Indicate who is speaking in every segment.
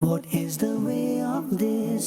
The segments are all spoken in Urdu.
Speaker 1: What is the way of this?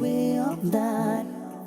Speaker 1: way of that?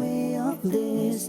Speaker 1: way of this?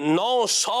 Speaker 2: 900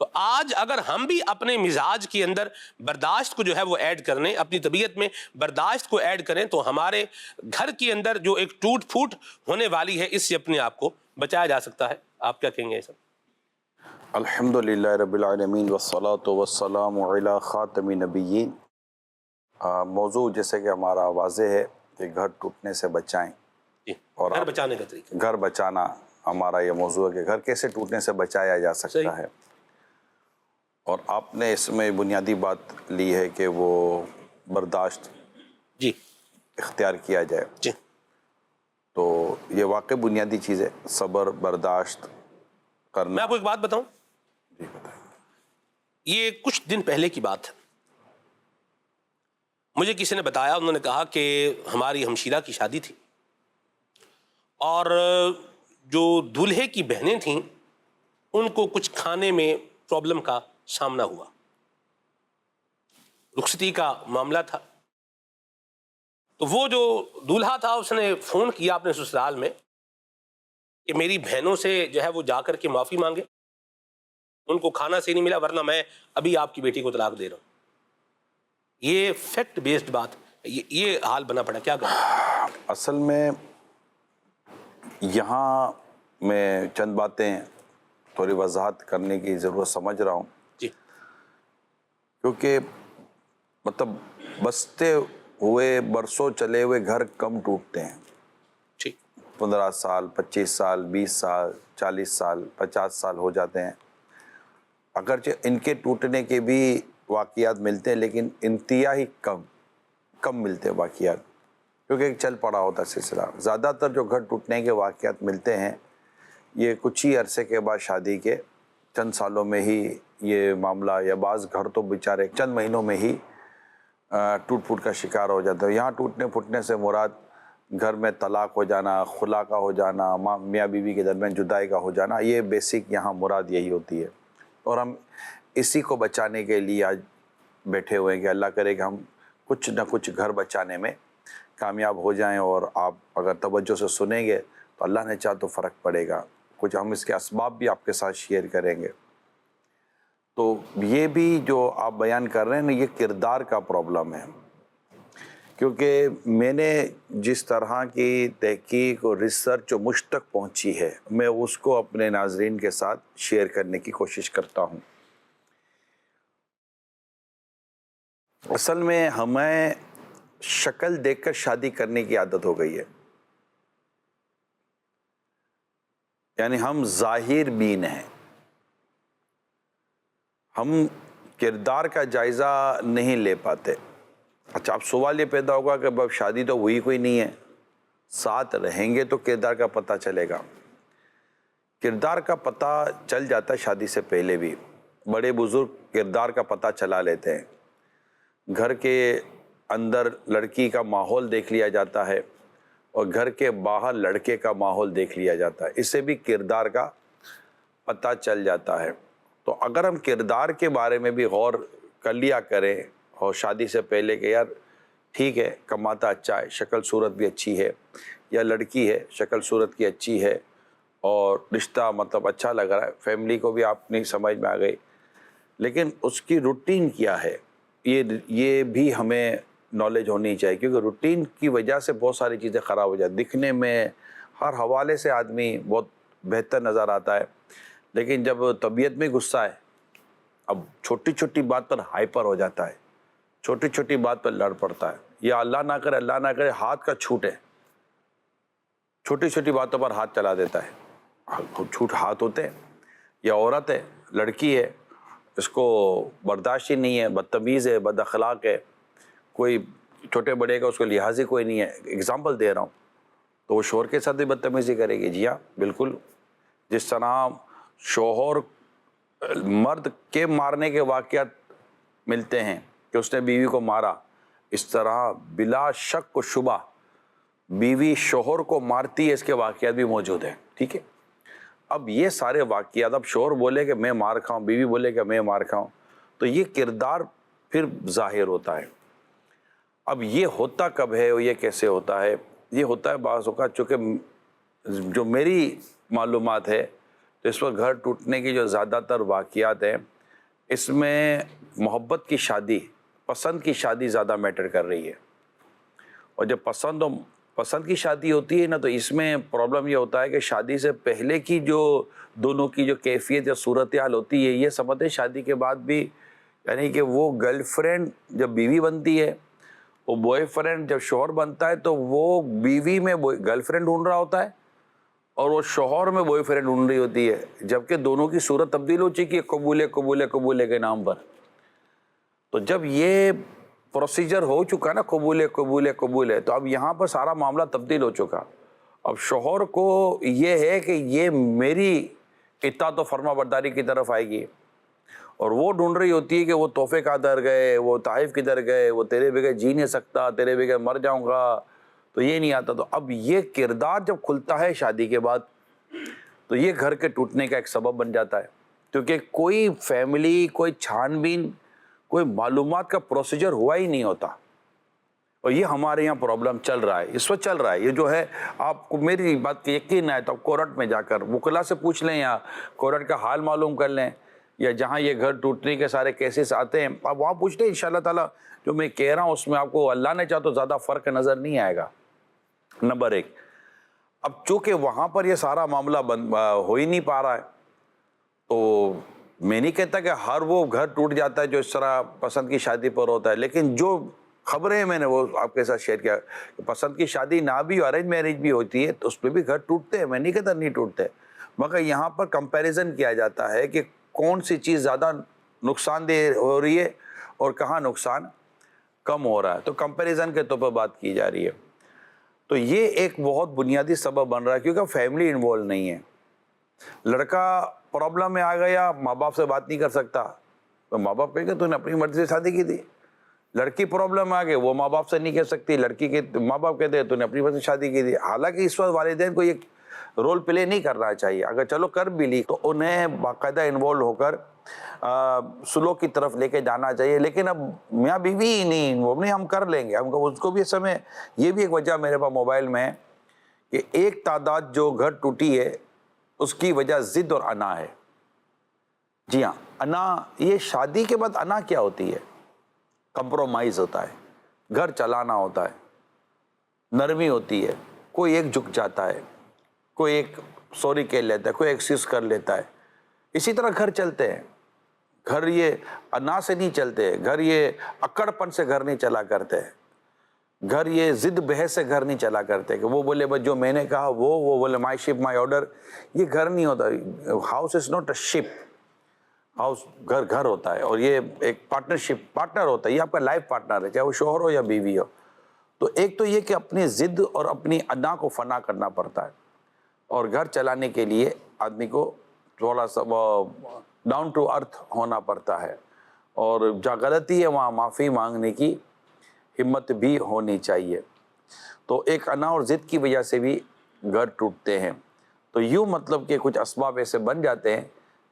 Speaker 2: تو آج اگر ہم بھی اپنے مزاج کے اندر برداشت کو جو ہے وہ ایڈ کرنے، اپنی طبیعت میں برداشت کو ایڈ کریں، تو ہمارے گھر کے اندر جو ایک ٹوٹ پھوٹ ہونے والی ہے اس سے اپنے آپ کو بچایا جا سکتا ہے. آپ کیا کہیں گے سر؟
Speaker 3: الحمدللہ رب العالمین والصلاة والسلام علی خاتم نبیین. موضوع جیسے کہ ہمارا واضح ہے کہ گھر ٹوٹنے سے بچائیں،
Speaker 2: جی،
Speaker 3: اور
Speaker 2: گھر بچانے کا طریقہ.
Speaker 3: گھر بچانا ہمارا یہ موضوع ہے کہ گھر کیسے ٹوٹنے سے بچایا جا
Speaker 2: صحیح.
Speaker 3: سکتا ہے. اور آپ نے اس میں بنیادی بات لی ہے کہ وہ برداشت
Speaker 2: جی
Speaker 3: اختیار کیا جائے.
Speaker 2: جی
Speaker 3: تو یہ واقع بنیادی چیز ہے، صبر برداشت
Speaker 2: میں
Speaker 3: کرنا.
Speaker 2: آپ کو ایک بات بتاؤں،
Speaker 3: جی بتائیں.
Speaker 2: یہ کچھ دن پہلے کی بات ہے. مجھے کسی نے بتایا، انہوں نے کہا کہ ہماری ہمشیرہ کی شادی تھی اور جو دولہے کی بہنیں تھیں ان کو کچھ کھانے میں پرابلم کا سامنا ہوا. رخصتی کا معاملہ تھا، تو وہ جو دولہا تھا اس نے فون کیا اپنے سسرال میں کہ میری بہنوں سے جو ہے وہ جا کر کے معافی مانگے، ان کو کھانا صحیح نہیں ملا ورنہ میں ابھی آپ کی بیٹی کو طلاق دے رہا ہوں. یہ فیکٹ بیسڈ بات، یہ حال بنا پڑا. کیا کریں؟
Speaker 3: اصل میں یہاں میں چند باتیں تھوڑی وضاحت کرنے کی ضرورت سمجھ رہا ہوں،
Speaker 2: جی
Speaker 3: کیونکہ مطلب بستے ہوئے برسوں چلے ہوئے گھر کم ٹوٹتے ہیں.
Speaker 2: ٹھیک.
Speaker 3: 15 سال 25 سال 20 سال 40 سال 50 سال ہو جاتے ہیں. اگرچہ ان کے ٹوٹنے کے بھی واقعات ملتے ہیں لیکن انتہائی کم ملتے ہیں واقعات، کیونکہ ایک چل پڑا ہوتا ہے سلسلہ. زیادہ تر جو گھر ٹوٹنے کے واقعات ملتے ہیں یہ کچھ ہی عرصے کے بعد شادی کے چند سالوں میں ہی یہ معاملہ، یا بعض گھر تو بیچارے چند مہینوں میں ہی ٹوٹ پھوٹ کا شکار ہو جاتا ہے. یہاں ٹوٹنے پھوٹنے سے مراد گھر میں طلاق ہو جانا، خلا کا ہو جانا، میاں بیوی کے درمیان جدائی کا ہو جانا، یہ بیسک یہاں مراد یہی ہوتی ہے. اور ہم اسی کو بچانے کے لیے آج بیٹھے ہوئے ہیں کہ اللہ کرے کہ ہم کچھ نہ کچھ گھر بچانے میں کامیاب ہو جائیں. اور آپ اگر توجہ سے سنیں گے تو اللہ نے چاہ تو فرق پڑے گا. کچھ ہم اس کے اسباب بھی آپ کے ساتھ شیئر کریں گے. تو یہ بھی جو آپ بیان کر رہے ہیں نا، یہ کردار کا پرابلم ہے. کیونکہ میں نے جس طرح کی تحقیق اور ریسرچ جو مجھ تک پہنچی ہے، میں اس کو اپنے ناظرین کے ساتھ شیئر کرنے کی کوشش کرتا ہوں. اصل میں ہمیں شکل دیکھ کر شادی کرنے کی عادت ہو گئی ہے. یعنی ہم ظاہر بین ہیں، ہم کردار کا جائزہ نہیں لے پاتے. اچھا، اب سوال یہ پیدا ہوگا کہ اب شادی تو ہوئی کوئی نہیں ہے، ساتھ رہیں گے تو کردار کا پتہ چلے گا. کردار کا پتہ چل جاتا ہے شادی سے پہلے بھی. بڑے بزرگ کردار کا پتہ چلا لیتے ہیں. گھر کے اندر لڑکی کا ماحول دیکھ لیا جاتا ہے اور گھر کے باہر لڑکے کا ماحول دیکھ لیا جاتا ہے. اس سے بھی کردار کا پتہ چل جاتا ہے. تو اگر ہم کردار کے بارے میں بھی غور کر لیا کریں اور شادی سے پہلے کہ یار ٹھیک ہے، کماتا اچھا ہے، شکل صورت بھی اچھی ہے، یا لڑکی ہے شکل صورت کی اچھی ہے اور رشتہ مطلب اچھا لگ رہا ہے، فیملی کو بھی اپنی سمجھ میں آ گئی، لیکن اس کی روٹین کیا ہے یہ بھی ہمیں نالج ہونی چاہیے. کیونکہ روٹین کی وجہ سے بہت ساری چیزیں خراب ہو جاتی. دکھنے میں ہر حوالے سے آدمی بہت بہتر نظر آتا ہے، لیکن جب طبیعت میں غصہ ہے، اب چھوٹی چھوٹی بات پر ہائپر ہو جاتا ہے، چھوٹی چھوٹی بات پر لڑ پڑتا ہے، یا اللہ نہ کرے ہاتھ کا چھوٹے، چھوٹی چھوٹی باتوں پر ہاتھ چلا دیتا ہے. چھوٹ ہاتھ ہوتے ہیں، یا عورت ہے، لڑکی ہے، اس کو برداشت ہی نہیں ہے، بدتمیز ہے، بد اخلاق ہے، کوئی چھوٹے بڑے کا اس کو لحاظ ہی کوئی نہیں ہے. اگزامپل دے رہا ہوں، تو وہ شوہر کے ساتھ بھی بدتمیزی کرے گی. جی ہاں بالکل. جس طرح شوہر مرد کے مارنے کے واقعات ملتے ہیں کہ اس نے بیوی کو مارا، اس طرح بلا شک و شبہ بیوی شوہر کو مارتی ہے، اس کے واقعات بھی موجود ہیں. ٹھیک ہے، اب یہ سارے واقعات، اب شوہر بولے کہ میں مار کھاؤں، بیوی بولے کہ میں مار کھاؤں، تو یہ کردار پھر ظاہر ہوتا ہے. اب یہ ہوتا کب ہے اور یہ کیسے ہوتا ہے؟ یہ ہوتا ہے بعض اوقات، چونکہ جو میری معلومات ہے تو اس وقت گھر ٹوٹنے کی جو زیادہ تر واقعات ہیں اس میں محبت کی شادی، پسند کی شادی زیادہ میٹر کر رہی ہے. اور جب پسند کی شادی ہوتی ہے نا تو اس میں پرابلم یہ ہوتا ہے کہ شادی سے پہلے کی جو دونوں کی جو کیفیت یا صورتحال ہوتی ہے یہ سمجھتے شادی کے بعد بھی، یعنی کہ وہ گرل فرینڈ جب بیوی بنتی ہے، وہ بوائے فرینڈ جب شوہر بنتا ہے تو وہ بیوی میں گرل فرینڈ ڈھونڈ رہا ہوتا ہے اور وہ شوہر میں بوائے فرینڈ ڈھونڈ رہی ہوتی ہے، جبکہ دونوں کی صورت تبدیل ہو چکی ہے قبولے کے نام پر. تو جب یہ پروسیجر ہو چکا نا قبولے، تو اب یہاں پر سارا معاملہ تبدیل ہو چکا. اب شوہر کو یہ ہے کہ یہ میری اطاعت و فرما برداری کی طرف آئے گی، اور وہ ڈھونڈ رہی ہوتی ہے کہ وہ تحفے کا در گئے، وہ طائف کدھر گئے، وہ تیرے بغیر جی نہیں سکتا، تیرے بغیر مر جاؤں گا، تو یہ نہیں آتا. تو اب یہ کردار جب کھلتا ہے شادی کے بعد تو یہ گھر کے ٹوٹنے کا ایک سبب بن جاتا ہے، کیونکہ کوئی فیملی، کوئی چھان بین، کوئی معلومات کا پروسیجر ہوا ہی نہیں ہوتا. اور یہ ہمارے یہاں پرابلم چل رہا ہے، اس وقت چل رہا ہے. یہ جو ہے آپ کو میری بات کی یقین ہے تو آپ کورٹ میں جا کر وکلا سے پوچھ لیں یا کورٹ کا حال معلوم کر لیں، یا جہاں یہ گھر ٹوٹنے کے سارے کیسز آتے ہیں آپ وہاں پوچھ لیں. انشاءاللہ تعالیٰ جو میں کہہ رہا ہوں اس میں آپ کو اللہ نے چاہا تو زیادہ فرق نظر نہیں آئے گا. نمبر 1. اب چونکہ وہاں پر یہ سارا معاملہ ہو ہی نہیں پا رہا ہے تو میں نہیں کہتا کہ ہر وہ گھر ٹوٹ جاتا ہے جو اس طرح پسند کی شادی پر ہوتا ہے، لیکن جو خبریں میں نے وہ آپ کے ساتھ شیئر کیا کہ پسند کی شادی نہ بھی ارینج میرج بھی ہوتی ہے تو اس پہ بھی گھر ٹوٹتے ہیں. میں نہیں کہتا نہیں ٹوٹتے، مگر یہاں پر کمپیریزن کیا جاتا ہے کہ کون سی چیز زیادہ نقصان دہ ہو رہی ہے اور کہاں نقصان کم ہو رہا ہے، تو کمپیریزن کے طور پر بات کی جا رہی ہے. تو یہ ایک بہت بنیادی سبب بن رہا ہے کیونکہ فیملی انوالو نہیں ہے. لڑکا پرابلم میں آ گیا، ماں باپ سے بات نہیں کر سکتا تو ماں باپ کہیں گے تو نے اپنی مرضی سے شادی کی تھی. لڑکی پرابلم میں آ گئی، وہ ماں باپ سے نہیں کہہ سکتی، لڑکی کے ماں باپ کہتے ہیں تو نے اپنی مرضی سے شادی کی تھی. حالانکہ اس وقت والدین کو یہ رول پلے نہیں کرنا چاہیے، اگر چلو کر بھی لی تو انہیں باقاعدہ انوالو ہو کر سلوک کی طرف لے کے جانا چاہیے. لیکن اب میاں بیوی ہی نہیں، وہ نہیں ہم کر لیں گے، ہم اس کو بھی اس سمے یہ بھی ایک وجہ میرے پاس موبائل میں ہے کہ ایک تعداد جو گھر ٹوٹی ہے اس کی وجہ ضد اور انا ہے. جی ہاں، انا، یہ شادی کے بعد انا کیا ہوتی ہے؟ کمپرومائز ہوتا ہے، گھر چلانا ہوتا ہے، نرمی ہوتی ہے، کوئی ایک جھک جاتا ہے، کوئی ایک سوری کہہ لیتا ہے، کوئی ایکسکیوز کر لیتا ہے. اسی طرح گھر چلتے ہیں. گھر یہ انا سے نہیں چلتے، گھر یہ اکڑ پن سے گھر نہیں چلا کرتے، گھر یہ ضد بحث سے گھر نہیں چلا کرتے کہ وہ بولے بس جو میں نے کہا وہ بولے مائی شپ مائی آرڈر. یہ گھر نہیں ہوتا. House is not a ship. House گھر ہوتا ہے اور یہ ایک پارٹنر ہوتا ہے. یہ آپ کا لائف پارٹنر ہے، چاہے وہ شوہر ہو یا بیوی ہو. تو ایک تو یہ کہ اپنی ضد اور اپنی انا کو فنا کرنا پڑتا ہے، اور گھر چلانے کے لیے آدمی کو تھوڑا سا ڈاؤن ٹو ارتھ ہونا پڑتا ہے، اور جہاں غلطی ہے وہاں معافی مانگنے کی ہمت بھی ہونی چاہیے. تو ایک انا اور ضد کی وجہ سے بھی گھر ٹوٹتے ہیں. تو یوں مطلب کہ کچھ اسباب ایسے بن جاتے ہیں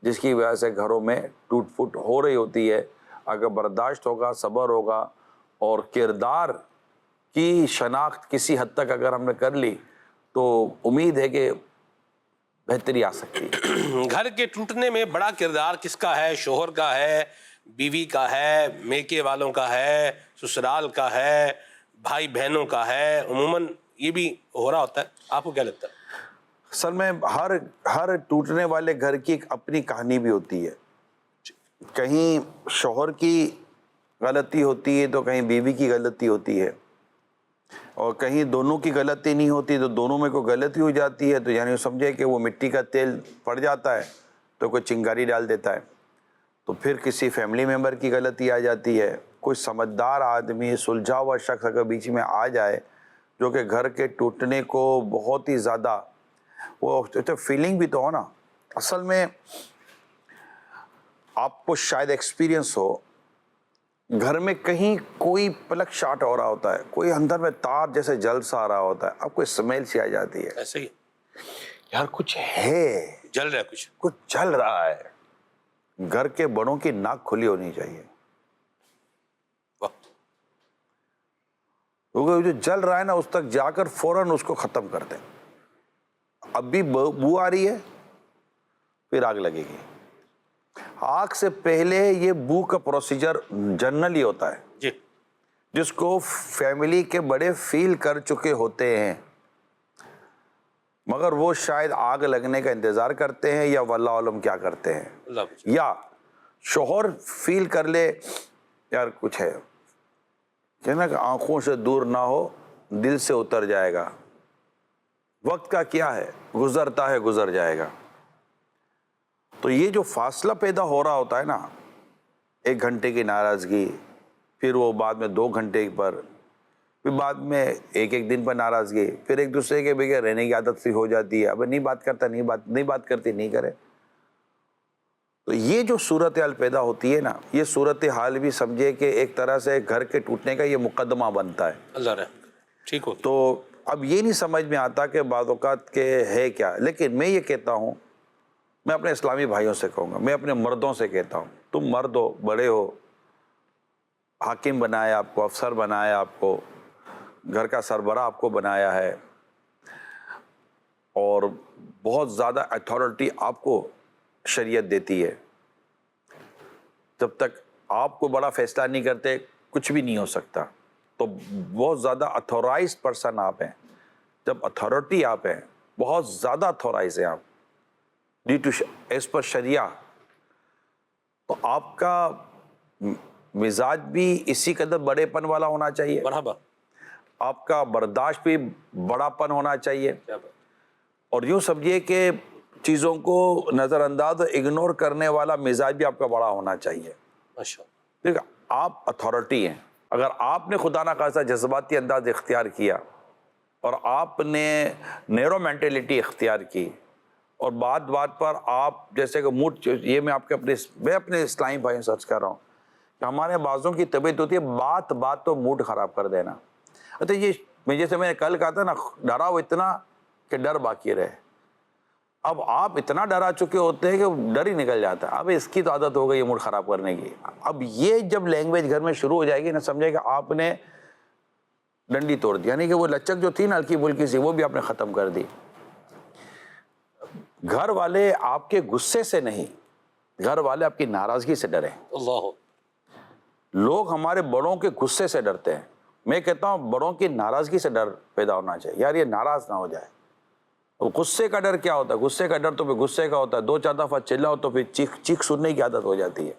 Speaker 3: جس کی وجہ سے گھروں میں ٹوٹ پھوٹ ہو رہی ہوتی ہے. اگر برداشت ہوگا، صبر ہوگا اور کردار کی شناخت کسی حد تک اگر ہم نے کر لی تو امید ہے کہ بہتری آ سکتی ہے.
Speaker 2: گھر کے ٹوٹنے میں بڑا کردار کس کا ہے؟ شوہر کا ہے، بیوی کا ہے، میکے والوں کا ہے، سسرال کا ہے، بھائی بہنوں کا ہے. عموماً یہ بھی ہو رہا ہوتا ہے. آپ کو کیا لگتا ہے؟
Speaker 3: اصل میں ہر ٹوٹنے والے گھر کی ایک اپنی کہانی بھی ہوتی ہے. کہیں شوہر کی غلطی ہوتی ہے تو کہیں بیوی کی غلطی ہوتی ہے، اور کہیں دونوں کی غلطی نہیں ہوتی تو دونوں میں کوئی غلطی ہو جاتی ہے. تو یعنی سمجھے کہ وہ مٹی کا تیل پڑ جاتا ہے تو کوئی چنگاری ڈال دیتا ہے. تو پھر کسی فیملی ممبر کی غلطی آ جاتی ہے. کوئی سمجھدار آدمی، سلجھا ہوا شخص اگر بیچ میں آ جائے جو کہ گھر کے ٹوٹنے کو بہت ہی زیادہ، وہ فیلنگ بھی تو ہو نا. اصل میں آپ کو شاید ایکسپیرینس ہو، گھر میں کہیں کوئی پلک شارٹ ہو رہا ہوتا ہے، کوئی اندر میں تار جیسے جل سا آ رہا ہوتا ہے، آپ کو اسمیل سی آ جاتی ہے،
Speaker 2: ایسے ہی
Speaker 3: یار کچھ ہے،
Speaker 2: جل رہا ہے،
Speaker 3: کچھ چل رہا ہے. گھر کے بڑوں کی ناک کھلی ہونی چاہیے، کیونکہ جو جل رہا ہے نا اس تک جا کر فوراً اس کو ختم کر دیں. اب بھی بو آ رہی ہے پھر آگ لگے گی. آگ سے پہلے یہ بو کا پروسیجر جنرلی ہوتا ہے
Speaker 2: جی
Speaker 3: جس کو فیملی کے بڑے فیل کر چکے ہوتے ہیں، مگر وہ شاید آگ لگنے کا انتظار کرتے ہیں یا واللہ عالم کیا کرتے ہیں،
Speaker 2: اللہ
Speaker 3: یا شوہر فیل کر لے یار کچھ ہے کہنا کہ آنکھوں سے دور نہ ہو دل سے اتر جائے گا، وقت کا کیا ہے، گزرتا ہے گزر جائے گا. تو یہ جو فاصلہ پیدا ہو رہا ہوتا ہے نا، 1 گھنٹے کی ناراضگی، پھر وہ بعد میں 2 گھنٹے پر، پھر بعد میں ایک دن پر ناراضگی، پھر ایک دوسرے کے بغیر رہنے کی عادت سی ہو جاتی ہے، اب نہیں بات کرتا نہیں بات کرتی نہیں کرے. تو یہ جو صورتحال پیدا ہوتی ہے نا، یہ صورتحال بھی سمجھے کہ ایک طرح سے گھر کے ٹوٹنے کا یہ مقدمہ بنتا ہے.
Speaker 2: اللہ رحم ٹھیک ہو.
Speaker 3: تو اب یہ نہیں سمجھ میں آتا کہ بعض اوقات کے ہے کیا، لیکن میں یہ کہتا ہوں، میں اپنے اسلامی بھائیوں سے کہوں گا، میں اپنے مردوں سے کہتا ہوں، تم مرد ہو، بڑے ہو، حاکم بنایا آپ کو، افسر بنایا آپ کو، گھر کا سربراہ آپ کو بنایا ہے، اور بہت زیادہ اتھارٹی آپ کو شریعت دیتی ہے. جب تک آپ کو بڑا فیصلہ نہیں کرتے کچھ بھی نہیں ہو سکتا. تو بہت زیادہ اتھورائز پرسن آپ ہیں. جب اتھارٹی آپ ہیں، بہت زیادہ اتھورائز ہیں آپ ڈی ٹو ایز پر شریعہ، تو آپ کا مزاج بھی اسی قدر بڑے پن والا ہونا چاہیے،
Speaker 2: مرحبا.
Speaker 3: آپ کا برداشت بھی بڑا پن ہونا چاہیے، اور یوں سمجھیے کہ چیزوں کو نظر انداز اور اگنور کرنے والا مزاج بھی آپ کا بڑا ہونا چاہیے.
Speaker 2: ماشاء
Speaker 3: دیکھ آپ اتھارٹی ہیں، اگر آپ نے خدا نہ خواستہ جذباتی انداز اختیار کیا اور آپ نے نیرو مینٹلٹی اختیار کی، اور بات بات پر آپ جیسے کہ موڈ، یہ میں آپ کے اپنے اسلامی بھائیوں سے عرض کر رہا ہوں کہ ہمارے بعضوں کی طبیعت ہوتی ہے بات بات تو موڈ خراب کر دینا. اچھا یہ جیسے میں نے کل کہا تھا نا، ڈراؤ اتنا کہ ڈر باقی رہے. اب آپ اتنا ڈرا چکے ہوتے ہیں کہ ڈر ہی نکل جاتا ہے. اب اس کی تو عادت ہو گئی ہے موڈ خراب کرنے کی. اب یہ جب لینگویج گھر میں شروع ہو جائے گی نا، سمجھے کہ آپ نے ڈنڈی توڑ دی، یعنی کہ وہ لچک جو تھی نا ہلکی پھلکی سی، وہ بھی آپ نے ختم کر دی. گھر والے آپ کے غصے سے نہیں، گھر والے آپ کی ناراضگی سے ڈریں.
Speaker 2: اللہ.
Speaker 3: لوگ ہمارے بڑوں کے غصے سے ڈرتے ہیں. میں کہتا ہوں بڑوں کی ناراضگی سے ڈر پیدا ہونا چاہیے، یار یہ ناراض نہ ہو جائے. غصے کا ڈر کیا ہوتا ہے؟ غصے کا ڈر تو پھر غصے کا ہوتا ہے، 2-4 دفعہ چلاؤ تو پھر چیخ سننے کی عادت ہو جاتی ہے.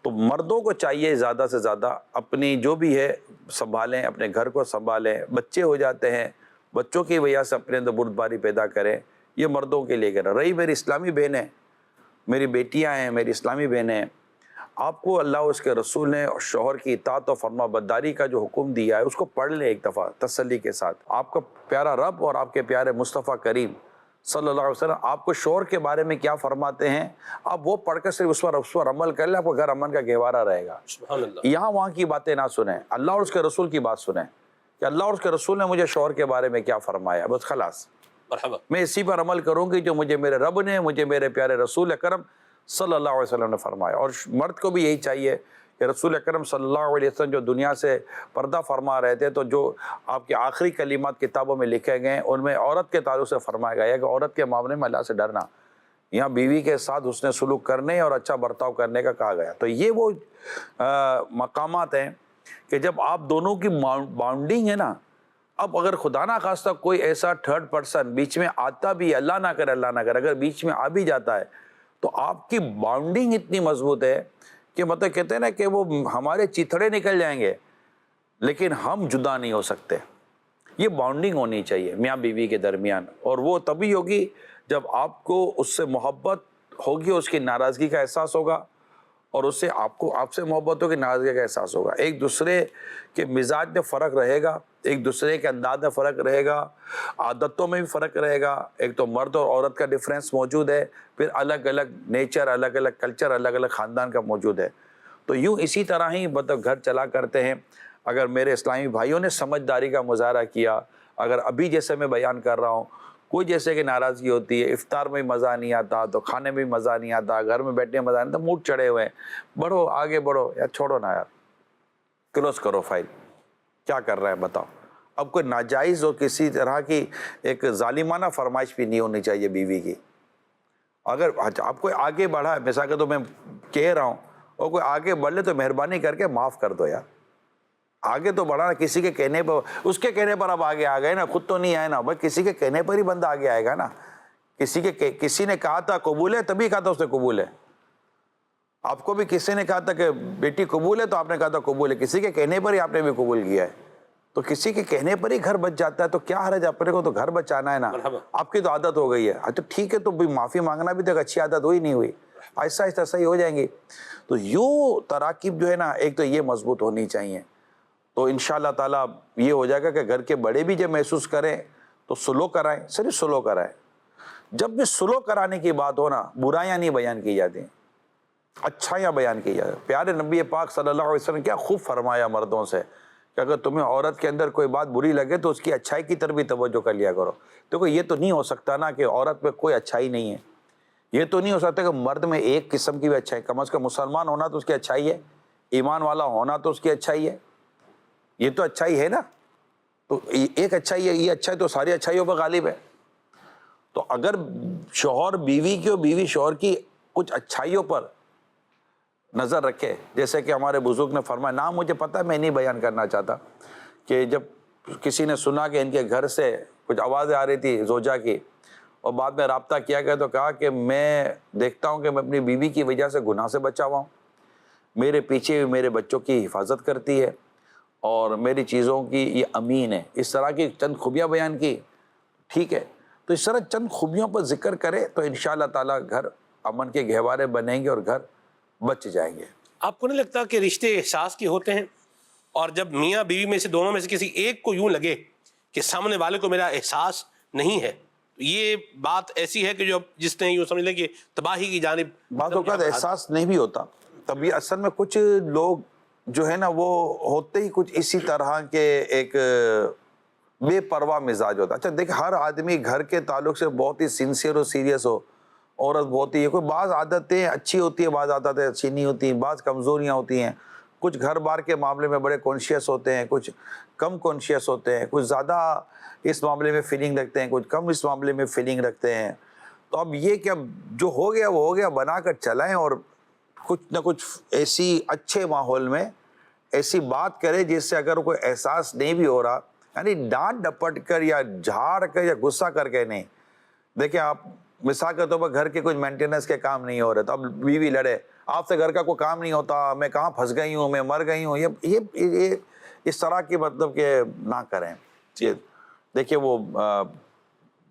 Speaker 3: تو مردوں کو چاہیے زیادہ سے زیادہ اپنی جو بھی ہے سنبھالیں، اپنے گھر کو سنبھالیں. بچے ہو جاتے ہیں، بچوں کی وجہ سے اپنے اندر بردباری پیدا کریں، یہ مردوں کے لیے کہہ رہا. رہی میری اسلامی بہنیں، میری بیٹیاں ہیں، میری اسلامی بہنیں، آپ کو اللہ اور اس کے رسول نے شوہر کی اطاعت و فرما برداری کا جو حکم دیا ہے اس کو پڑھ لیں ایک دفعہ تسلی کے ساتھ. آپ کا پیارا رب اور آپ کے پیارے مصطفیٰ کریم صلی اللہ علیہ وسلم آپ کو شوہر کے بارے میں کیا فرماتے ہیں، آپ وہ پڑھ کر صرف اس پر عمل کر لیں، آپ کا گھر امن کا گہوارہ رہے گا.
Speaker 2: سبحان اللہ.
Speaker 3: یہاں وہاں کی باتیں نہ سنیں، اللہ اور اس کے رسول کی بات سنیں کہ اللہ اور اس کے رسول نے مجھے شوہر کے بارے میں کیا فرمایا، بس خلاص
Speaker 2: مرحبا.
Speaker 3: میں اسی پر عمل کروں گی جو مجھے میرے رب نے، مجھے میرے پیارے رسول اکرم صلی اللہ علیہ وسلم نے فرمایا. اور مرد کو بھی یہی چاہیے کہ رسول اکرم صلی اللہ علیہ وسلم جو دنیا سے پردہ فرما رہے تھے، تو جو آپ کے آخری کلمات کتابوں میں لکھے گئے ہیں ان میں عورت کے تعلق سے فرمایا گیا ہے کہ عورت کے معاملے میں اللہ سے ڈرنا، یہاں بیوی کے ساتھ حسن سلوک کرنے اور اچھا برتاؤ کرنے کا کہا گیا. تو یہ وہ مقامات ہیں کہ جب آپ دونوں کی باؤنڈنگ ہے نا، اب اگر خدا نہ خواستہ کوئی ایسا تھرڈ پرسن بیچ میں آتا بھی، اللہ نہ کرے اگر بیچ میں آ بھی جاتا ہے، تو آپ کی باؤنڈنگ اتنی مضبوط ہے کہ مطلب کہتے ہیں نا کہ وہ ہمارے چیتھڑے نکل جائیں گے لیکن ہم جدا نہیں ہو سکتے. یہ باؤنڈنگ ہونی چاہیے میاں بیوی کے درمیان، اور وہ تبھی ہوگی جب آپ کو اس سے محبت ہوگی، اس کی ناراضگی کا احساس ہوگا، اور اس سے آپ سے محبت ہوگی، ناراضگی کا احساس ہوگا. ایک دوسرے کے مزاج میں فرق رہے گا، ایک دوسرے کے انداز میں فرق رہے گا، عادتوں میں بھی فرق رہے گا. ایک تو مرد اور عورت کا ڈفرینس موجود ہے، پھر الگ الگ نیچر، الگ الگ کلچر، الگ الگ خاندان کا موجود ہے. تو یوں اسی طرح ہی مطلب گھر چلا کرتے ہیں. اگر میرے اسلامی بھائیوں نے سمجھداری کا مظاہرہ کیا، اگر ابھی جیسے میں بیان کر رہا ہوں کوئی جیسے کہ ناراضگی ہوتی ہے، افطار میں مزہ نہیں آتا تو کھانے میں مزہ نہیں آتا، گھر میں بیٹھنے میں مزہ نہیں آتا، موڈ چڑھے ہوئے ہیں، بڑھو آگے بڑھو، یا چھوڑو نا یار، کلوز کرو فائل، کیا کر رہے ہیں بتاؤ. اب کوئی ناجائز اور کسی طرح کی ایک ظالمانہ فرمائش بھی نہیں ہونی چاہیے بیوی کی. اگر آپ کوئی آگے بڑھا ہے، مثال کے تو میں کہہ رہا ہوں، اور کوئی آگے بڑھ لے تو مہربانی کر کے معاف کر دو یار. آگے تو بڑھا نا، کسی کے کہنے پر، اس کے کہنے پر آپ آگے آ گئے نا، خود تو نہیں آئے نا بھائی، کسی کے کہنے پر ہی بندہ آگے آئے گا نا. کسی نے کہا تھا قبول ہے تبھی کہا تھا اس نے قبول ہے. آپ کو بھی کسی نے کہا تھا کہ بیٹی قبول ہے تو آپ نے کہا تھا قبول ہے، کسی کے کہنے پر ہی آپ نے بھی قبول کیا ہے. تو کسی کے کہنے پر ہی گھر بچ جاتا ہے تو کیا حرج، اپنے کو تو گھر بچانا ہے نا. آپ کی تو عادت ہو گئی ہے، تو ٹھیک ہے، تو معافی مانگنا بھی تو ایک اچھی عادت ہوئی نہیں ہوئی، آہستہ آہستہ صحیح ہو جائیں گی. تو یوں تراکیب جو ہے نا، ایک تو یہ مضبوط ہونی چاہیے. تو انشاءاللہ تعالیٰ یہ ہو جائے گا کہ گھر کے بڑے بھی جب محسوس کریں تو سلو کرائیں، صرف سلو کرائیں. جب بھی سلو کرانے کی بات ہو نا، برائیاں نہیں بیان کی جاتی، اچھائیاں بیان کی جاتی. پیارے نبی پاک صلی اللہ علیہ وسلم کیا خوب فرمایا مردوں سے کہ اگر تمہیں عورت کے اندر کوئی بات بری لگے تو اس کی اچھائی کی طرف بھی توجہ کر لیا کرو. دیکھو یہ تو نہیں ہو سکتا نا کہ عورت میں کوئی اچھائی نہیں ہے، یہ تو نہیں ہو سکتا کہ مرد میں ایک قسم کی بھی اچھائی. کم از کم مسلمان ہونا تو اس کی اچھائی ہے، ایمان والا ہونا تو اس کی اچھائی ہے، یہ تو اچھائی ہے نا. تو ایک اچھائی ہے، یہ اچھائی تو ساری اچھائیوں پہ غالب ہے. تو اگر شوہر بیوی کی اور بیوی شوہر کی کچھ اچھائیوں پر نظر رکھے، جیسے کہ ہمارے بزرگ نے فرمایا، نام مجھے پتہ ہے میں نہیں بیان کرنا چاہتا، کہ جب کسی نے سنا کہ ان کے گھر سے کچھ آوازیں آ رہی تھی زوجہ کی، اور بعد میں رابطہ کیا گیا تو کہا کہ میں دیکھتا ہوں کہ میں اپنی بیوی کی وجہ سے گناہ سے بچا ہوا ہوں، میرے پیچھے میرے بچوں کی حفاظت کرتی ہے اور میری چیزوں کی یہ امین ہے. اس طرح کی چند خوبیاں بیان کی. ٹھیک ہے، تو اس طرح چند خوبیوں پر ذکر کرے تو انشاءاللہ تعالیٰ گھر امن کے گہوارے بنیں گے اور گھر بچ جائیں گے.
Speaker 2: آپ کو نہیں لگتا کہ رشتے احساس کے ہوتے ہیں، اور جب میاں بیوی میں سے دونوں میں سے کسی ایک کو یوں لگے کہ سامنے والے کو میرا احساس نہیں ہے، تو یہ بات ایسی ہے کہ جو جس نے یوں سمجھ لیں کہ تباہی کی جانب.
Speaker 3: بعض اوقات احساس نہیں بھی ہوتا. تب یہ اصل میں کچھ لوگ جو ہے نا وہ ہوتے ہی کچھ اسی طرح کے ایک بے پرواہ مزاج ہوتا. اچھا دیکھ، ہر آدمی گھر کے تعلق سے بہت ہی سنسیئر اور سیریس ہو، عورت بہت ہی کوئی بعض عادتیں اچھی ہوتی ہیں، بعض عادتیں اچھی نہیں ہوتی ہیں، بعض کمزوریاں ہوتی ہیں. کچھ گھر بار کے معاملے میں بڑے کانشیس ہوتے ہیں، کچھ کم کانشیس ہوتے ہیں، کچھ زیادہ اس معاملے میں فیلنگ رکھتے ہیں، کچھ کم اس معاملے میں فیلنگ رکھتے ہیں. تو اب یہ کہ اب جو ہو گیا وہ ہو گیا، بنا کر چلائیں، اور کچھ نہ کچھ ایسی اچھے ماحول میں ایسی بات کرے جس سے اگر کوئی احساس نہیں بھی ہو رہا، یعنی ڈانٹ ڈپٹ کر یا جھاڑ کر یا غصہ کر کے نہیں. دیکھیں آپ مثال کے طور پر گھر کے کچھ مینٹیننس کے کام نہیں ہو رہے تو اب بیوی لڑے، آپ سے گھر کا کوئی کام نہیں ہوتا، میں کہاں پھنس گئی ہوں، میں مر گئی ہوں، یہ اس طرح کی مطلب کہ نہ کریں. دیکھیں وہ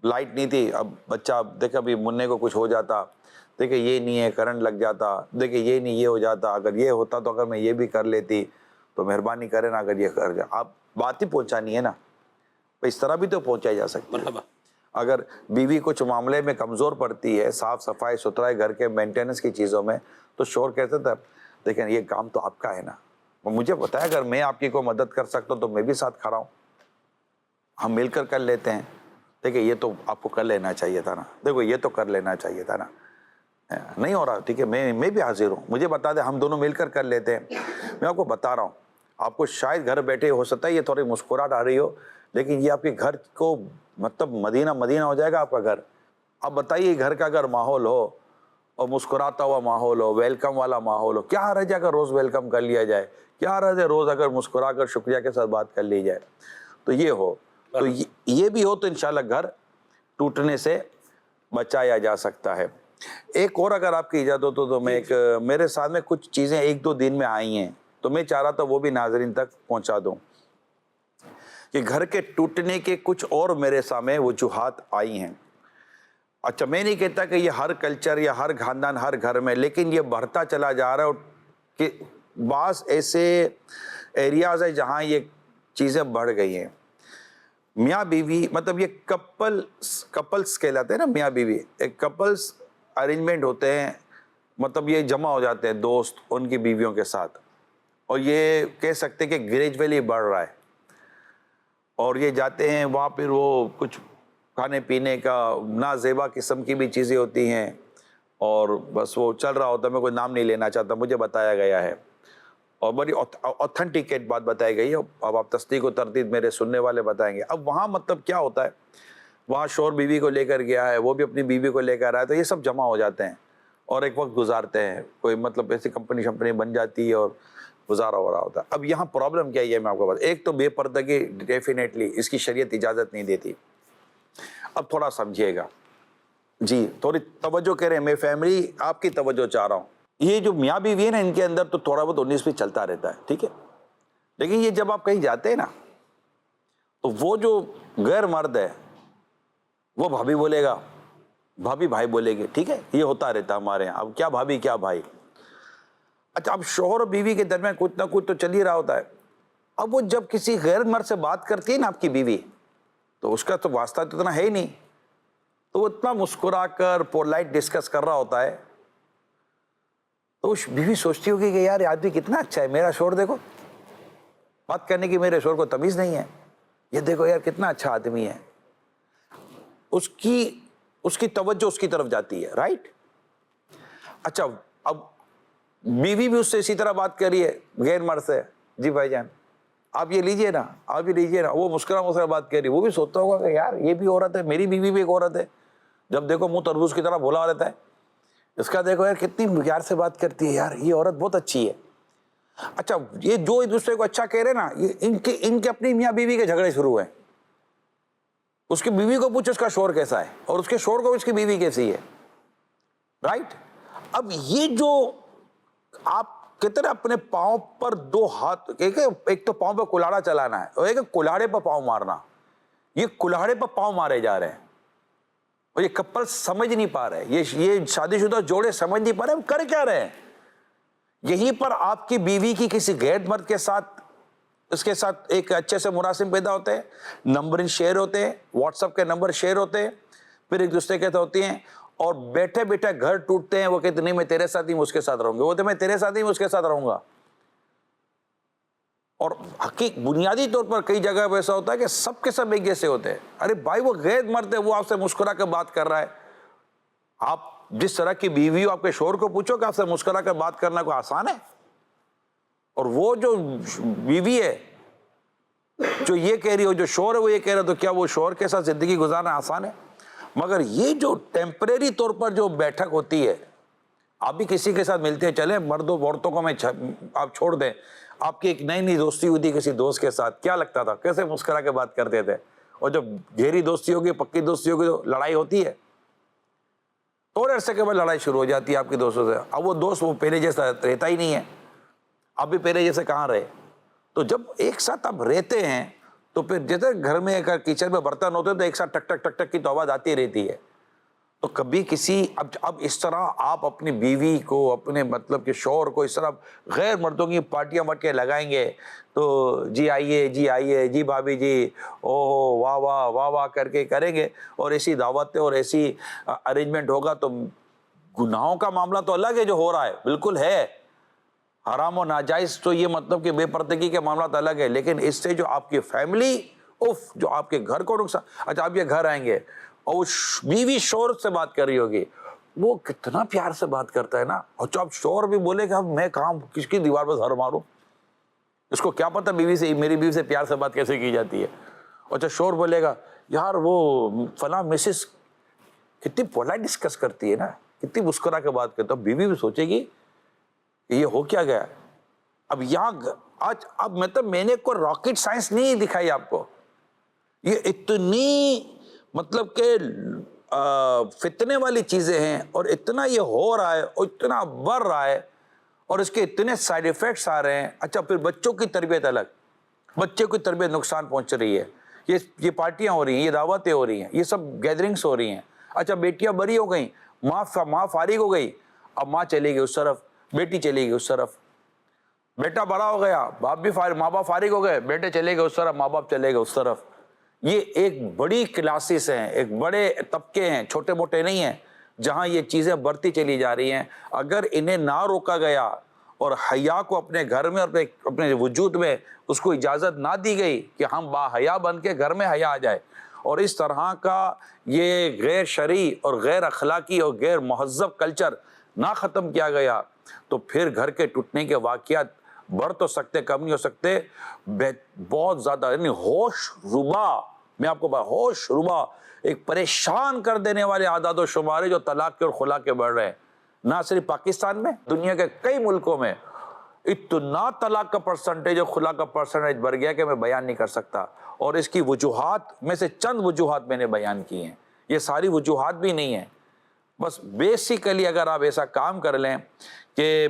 Speaker 3: لائٹ نہیں تھی، اب بچہ دیکھیں ابھی منع کو کچھ ہو جاتا، دیکھیں یہ نہیں ہے، کرنٹ لگ جاتا، دیکھیں یہ نہیں یہ ہو جاتا، اگر یہ ہوتا تو اگر میں یہ بھی کر لیتی تو مہربانی کریں نا، اگر یہ کر جائے. آپ بات ہی پہنچانی ہے نا، اس طرح بھی تو پہنچائی جا سکتی ہے. اگر بیوی کچھ معاملے میں کمزور پڑتی ہے، صاف صفائی ستھرائی گھر کے مینٹیننس کی چیزوں میں، تو شوہر کہتے تھے دیکھیں یہ کام تو آپ کا ہے نا، مجھے بتایا اگر میں آپ کی کوئی مدد کر سکتا ہوں تو میں بھی ساتھ کھڑا ہوں، ہم مل کر لیتے ہیں. دیکھیں یہ تو آپ کو کر لینا چاہیے تھا نا، دیکھو یہ تو کر لینا چاہیے تھا نا، نہیں ہو رہا، ٹھیک ہے میں بھی حاضر ہوں، مجھے بتا دیں، ہم دونوں مل کر لیتے ہیں. میں آپ کو بتا رہا ہوں، آپ کو شاید گھر بیٹھے ہو سکتا ہے یہ تھوڑی مسکراہٹ آ رہی ہو، لیکن یہ آپ کے گھر کو مطلب مدینہ ہو جائے گا آپ کا گھر. اب بتائیے گھر کا اگر ماحول ہو اور مسکراتا ہوا ماحول ہو، ویلکم والا ماحول ہو، کیا حرج ہے اگر روز ویلکم کر لیا جائے، کیا حرج ہے روز اگر مسکرا کر شکریہ کے ساتھ بات کر لی جائے. تو یہ ہو، تو یہ بھی ہو تو انشاءاللہ گھر ٹوٹنے سے بچایا جا سکتا ہے. ایک اور اگر آپ کی اجازت ہو تو میں میرے ساتھ میں کچھ چیزیں ایک دو دن میں آئی ہیں تو میں چاہ رہا تھا وہ بھی ناظرین تک پہنچا دوں کہ گھر کے ٹوٹنے کے کچھ اور میرے سامنے وجوہات آئی ہیں. اچھا میں نہیں کہتا کہ یہ ہر کلچر یا ہر خاندان ہر گھر میں، لیکن یہ بڑھتا چلا جا رہا ہے کہ بعض ایسے ایریاز ہیں جہاں یہ چیزیں بڑھ گئی ہیں. میاں بیوی مطلب یہ کپلس کہلاتے ہیں نا، میاں بیوی ایک کپلس ارینجمنٹ ہوتے ہیں، مطلب یہ جمع ہو جاتے ہیں دوست ان کی بیویوں کے ساتھ، اور یہ کہہ سکتے کہ گریجولی بڑھ رہا ہے، اور یہ جاتے ہیں وہاں پھر وہ کچھ کھانے پینے کا نازیبا قسم کی بھی چیزیں ہوتی ہیں، اور بس وہ چل رہا ہوتا ہے. میں کوئی نام نہیں لینا چاہتا، مجھے بتایا گیا ہے اور بڑی اوتھینٹیکیٹ بات بتائی گئی ہے. اب آپ تصدیق و تردید میرے سننے والے بتائیں گے. اب وہاں مطلب کیا ہوتا ہے، وہاں شوہر بیوی کو لے کر گیا ہے, وہ بھی اپنی بیوی کو لے کر آیا, تو یہ سب جمع ہو جاتے ہیں اور ایک وقت گزارتے ہیں, کوئی مطلب ایسی کمپنی شمپنی بن جاتی ہے اور گزارا ہو رہا ہوتا ہے. اب یہاں پرابلم کیا ہے میں آپ کو بتا, ایک تو بے پردگی ڈیفینیٹلی اس کی شریعت اجازت نہیں دیتی. اب تھوڑا سمجھیے گا جی, تھوڑی توجہ کہہ رہے ہیں, میں فیملی آپ کی توجہ چاہ رہا ہوں. یہ جو میاں بیوی ہے نا, ان کے اندر تو تھوڑا بہت 19 چلتا رہتا ہے, ٹھیک ہے, لیکن یہ جب آپ کہیں جاتے ہیں نا تو وہ جو غیر مرد ہے وہ بھابھی بولے گا, بھابھی بھائی بولے گے, ٹھیک ہے, یہ ہوتا رہتا ہمارے یہاں. اب کیا بھابھی کیا بھائی. اچھا, اب شوہر اور بیوی کے درمیان کچھ نہ کچھ تو چل ہی رہا ہوتا ہے. اب وہ جب کسی غیر مرد سے بات کرتی ہے نا آپ کی بیوی, تو اس کا تو واسطہ تو اتنا ہے ہی نہیں, تو وہ اتنا مسکرا کر پولائٹ ڈسکس کر رہا ہوتا ہے, تو اس بیوی سوچتی ہوگی کہ یار یہ آدمی کتنا اچھا ہے, میرا شوہر دیکھو بات کرنے کی میرے شوہر کو تمیز نہیں ہے, یہ دیکھو یار کتنا اچھا آدمی ہے. اس کی توجہ اس کی طرف جاتی ہے, رائٹ. اچھا, اب بیوی بھی اس سے اسی طرح بات کر رہی ہے غیر مرد سے, جی بھائی جان آپ یہ لیجئے نا, آپ یہ لیجئے نا, وہ مسکرا بات کر رہی ہے. وہ بھی سوچتا ہوگا کہ یار یہ بھی عورت ہے, میری بیوی بھی ایک عورت ہے, جب دیکھو منہ تربوز کی طرح بھولا رہتا ہے, اس کا دیکھو یار کتنی پیار سے بات کرتی ہے, یار یہ عورت بہت اچھی ہے. اچھا, یہ جو ایک دوسرے کو اچھا کہہ رہے نا, یہ ان کے اپنی میاں بیوی کے جھگڑے شروع ہوئے. اس کی بیوی کو پوچھ اس کا شوہر کیسا ہے, اور اس کے شوہر کو اس کی بیوی کیسی ہے, رائٹ. اب یہ جو آپ کہتے ہیں اپنے پاؤں پر دو ہاتھ, ایک تو پاؤں پہ کلاڑا چلانا ہے اور ایک کلاڑے پہ پاؤں مارنا, یہ کلاڑے پہ پاؤں مارے جا رہے ہیں اور یہ کپل سمجھ نہیں پا رہے, یہ شادی شدہ جوڑے سمجھ نہیں پا رہے ہم کر کیا رہے ہیں. یہیں پر آپ کی بیوی کی کسی غیر مرد کے ساتھ, اس کے ساتھ ایک اچھے سے مراسم پیدا ہوتے ہیں, نمبر شیئر ہوتے ہیں, واٹس ایپ کے نمبر شیئر ہوتے ہیں, پھر ایک دوسرے کے ہوتی ہیں, اور بیٹھے بیٹھے گھر ٹوٹتے ہیں. وہ کہتے نہیں میں تیرے ساتھ ہی اس کے ساتھ رہوں گا, وہ تو میں تیرے ساتھ ہی اس کے ساتھ رہوں گا. اور حقیقت بنیادی طور پر کئی جگہ ایسا ہوتا ہے کہ سب کے سب ایک جیسے ہوتے ہیں. ارے بھائی وہ غیر مرد ہے, وہ آپ سے مسکرا کر بات کر رہا ہے. آپ جس طرح کی بیوی ہو, آپ کے شوہر کو پوچھو کہ آپ سے مسکرا کر بات کرنا کوئی آسان ہے. اور وہ جو بیوی ہے جو یہ کہہ رہی ہو, جو شوہر ہے وہ یہ کہہ رہا, تو کیا وہ شوہر کے ساتھ زندگی گزارنا آسان ہے؟ مگر یہ جو ٹیمپریری طور پر جو بیٹھک ہوتی ہے, آپ بھی کسی کے ساتھ ملتے ہیں, چلیں مردوں عورتوں کو میں آپ چھوڑ دیں, آپ کی ایک نئی دوستی ہوئی تھی کسی دوست کے ساتھ, کیا لگتا تھا کیسے مسکرا کے بات کرتے تھے, اور جب گہری دوستی ہوگی, پکی دوستی ہوگی, تو لڑائی ہوتی ہے, تھوڑے عرصے کے بعد لڑائی شروع ہو جاتی ہے آپ کے دوستوں سے. اب وہ دوست وہ پہلے جیسا رہتا ہی نہیں ہے, آپ بھی پہلے جیسے کہاں رہے. تو جب ایک ساتھ آپ رہتے ہیں تو پھر جیسے گھر میں کچن میں برتن ہوتے ہیں تو ایک ساتھ ٹک ٹک ٹک ٹک کی تو آواز آتی رہتی ہے. تو کبھی کسی اب اس طرح آپ اپنی بیوی کو, اپنے مطلب کہ شوہر کو اس طرح غیر مردوں کی پارٹیاں مٹکے لگائیں گے, تو جی آئیے جی آئیے جی بھابھی جی, اوہ واہ واہ واہ واہ کر کے کریں گے, اور ایسی دعوتیں اور ایسی ارینجمنٹ ہوگا. تو گناہوں کا معاملہ تو الگ ہے جو ہو رہا ہے, بالکل ہے حرام و ناجائز, تو یہ مطلب کہ بے پردگی کے معاملات الگ ہے, لیکن اس سے جو آپ کی فیملی جو آپ کے گھر کو نقصان. اچھا, آپ یہ گھر آئیں گے اور وہ بیوی شوہر سے بات کر رہی ہوگی, وہ کتنا پیار سے بات کرتا ہے نا. اچھا, اب شوہر بھی بولے کہ اب میں کہاں کس کی دیوار پہ سر ماروں, اس کو کیا پتا بیوی سے, میری بیوی سے پیار سے بات کیسے کی جاتی ہے. اچھا, شوہر بولے گا یار وہ فلاں مسز کتنی پولائٹ ڈسکس کرتی ہے نا, کتنی مسکرا کے بات کرتا. بیوی بھی سوچے گی کہ یہ ہو کیا گیا. اب یہاں آج اب مطلب میں نے کوئی راکٹ سائنس نہیں دکھائی آپ کو, یہ اتنی مطلب کہ فتنے والی چیزیں ہیں, اور اتنا یہ ہو رہا ہے اور اتنا بڑھ رہا ہے, اور اس کے اتنے سائیڈ ایفیکٹس آ رہے ہیں. اچھا, پھر بچوں کی تربیت الگ, بچے کی تربیت نقصان پہنچ رہی ہے. یہ پارٹیاں ہو رہی ہیں, یہ دعوتیں ہو رہی ہیں, یہ سب گیدرنگس ہو رہی ہیں. اچھا, بیٹیاں بری ہو گئیں, ماں فارغ ہو گئی, اب ماں چلے گی اس طرف, بیٹی چلے گی اس طرف. بیٹا بڑا ہو گیا, ماں باپ فارغ ہو گئے, بیٹے چلے گئے اس طرف, ماں باپ چلے گئے اس طرف. یہ ایک بڑی کلاسز ہیں, ایک بڑے طبقے ہیں, چھوٹے موٹے نہیں ہیں, جہاں یہ چیزیں بڑھتی چلی جا رہی ہیں. اگر انہیں نہ روکا گیا اور حیا کو اپنے گھر میں اور اپنے وجود میں اس کو اجازت نہ دی گئی کہ ہم با حیا بن کے گھر میں حیا آ جائے, اور اس طرح کا یہ غیر شرعی اور غیر اخلاقی اور غیر مہذب کلچر نہ ختم کیا گیا, تو پھر گھر کے ٹوٹنے کے واقعات بڑھ تو سکتے, کم نہیں ہو سکتے, بہت زیادہ. یعنی ہوش ربا میں آپ کو ہوش ربا ایک پریشان کر دینے والے اعداد و شمار جو طلاق کے اور خلا کے بڑھ رہے ہیں، نہ صرف پاکستان میں، دنیا کے کئی ملکوں میں اتنا طلاق کا پرسنٹیج اور خلا کا پرسنٹیج بڑھ گیا کہ میں بیان نہیں کر سکتا. اور اس کی وجوہات میں سے چند وجوہات میں نے بیان کی ہیں، یہ ساری وجوہات بھی نہیں ہیں. بس بیسیکلی اگر آپ ایسا کام کر لیں کہ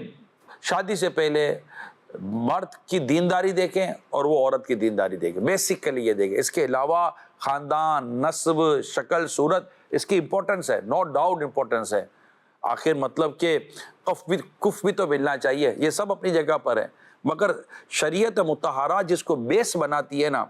Speaker 3: شادی سے پہلے مرد کی دینداری دیکھیں اور وہ عورت کی دینداری دیکھیں، بیسیکلی یہ دیکھیں. اس کے علاوہ خاندان، نسب، شکل، صورت، اس کی امپورٹنس ہے، نو ڈاؤٹ امپورٹنس ہے. آخر مطلب کہ کف بھی تو ملنا چاہیے، یہ سب اپنی جگہ پر ہے. مگر شریعت مطہرہ جس کو بیس بناتی ہے نا،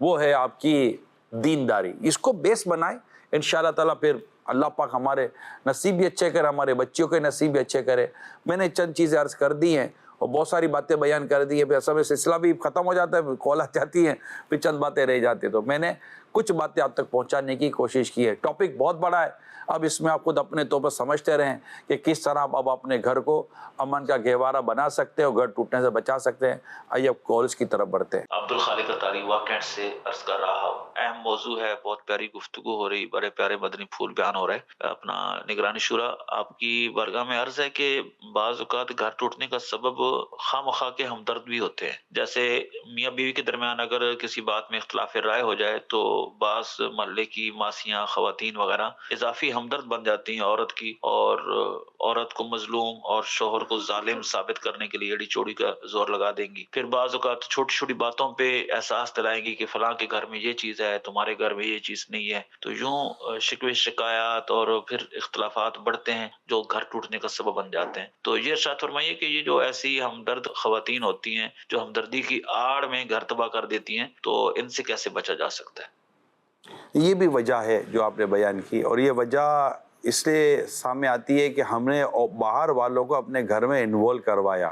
Speaker 3: وہ ہے آپ کی دینداری. اس کو بیس بنائیں انشاءاللہ تعالیٰ، پھر اللہ پاک ہمارے نصیب بھی اچھے کرے، ہمارے بچوں کے نصیب بھی اچھے کرے. میں نے چند چیزیں عرض کر دی ہیں اور بہت ساری باتیں بیان کر دی ہیں. پھر اصل میں سلسلہ بھی ختم ہو جاتا ہے، کالات جاتی ہیں، پھر چند باتیں رہ جاتی ہیں. تو میں نے کچھ باتیں آپ تک پہنچانے کی کوشش کی ہے. ٹاپک بہت بڑا ہے، اب اس میں آپ خود اپنے طور پر سمجھتے رہیں کہ کس طرح آپ اب اپنے گھر کو امن کا گہوارہ بنا سکتے ہیں اور گھر ٹوٹنے سے بچا سکتے ہیں. آئیے اب کالز کی طرف بڑھتے ہیں.
Speaker 4: عبد الخالق اتاری واقعات سے عرض کر رہا ہوں. اہم موضوع ہے، بہت پیاری گفتگو ہو رہی، بڑے پیارے مدنی پھول بیان ہو رہے. اپنا نگرانی شورا آپ کی بارگاہ میں عرض ہے کہ بعض اوقات گھر ٹوٹنے کا سبب خواہ مخواہ کے ہمدرد بھی ہوتے ہیں. جیسے میاں بیوی کے درمیان اگر کسی بات میں اختلاف رائے ہو جائے تو بعض محلے کی ماسیاں، خواتین وغیرہ اضافی ہمدرد بن جاتی ہیں عورت کی، اور عورت کو مظلوم اور شوہر کو ظالم ثابت کرنے کے لیے ایڑی چوڑی کا زور لگا دیں گی. پھر بعض اوقات چھوٹی چھوٹی باتوں پہ احساس دلائیں گی کہ فلاں کے گھر میں یہ چیز ہے، تمہارے گھر میں یہ چیز نہیں ہے. تو یوں شکوے شکایات اور پھر اختلافات بڑھتے ہیں جو گھر ٹوٹنے کا سبب بن جاتے ہیں. تو یہ ارشاد فرمائیے کہ یہ جو ایسی ہمدرد خواتین ہوتی ہیں جو ہمدردی کی آڑ میں گھر تباہ کر دیتی ہیں، تو ان سے کیسے بچا جا سکتا ہے؟
Speaker 3: یہ بھی وجہ ہے جو آپ نے بیان کی، اور یہ وجہ اس لیے سامنے آتی ہے کہ ہم نے باہر والوں کو اپنے گھر میں انوالو کروایا.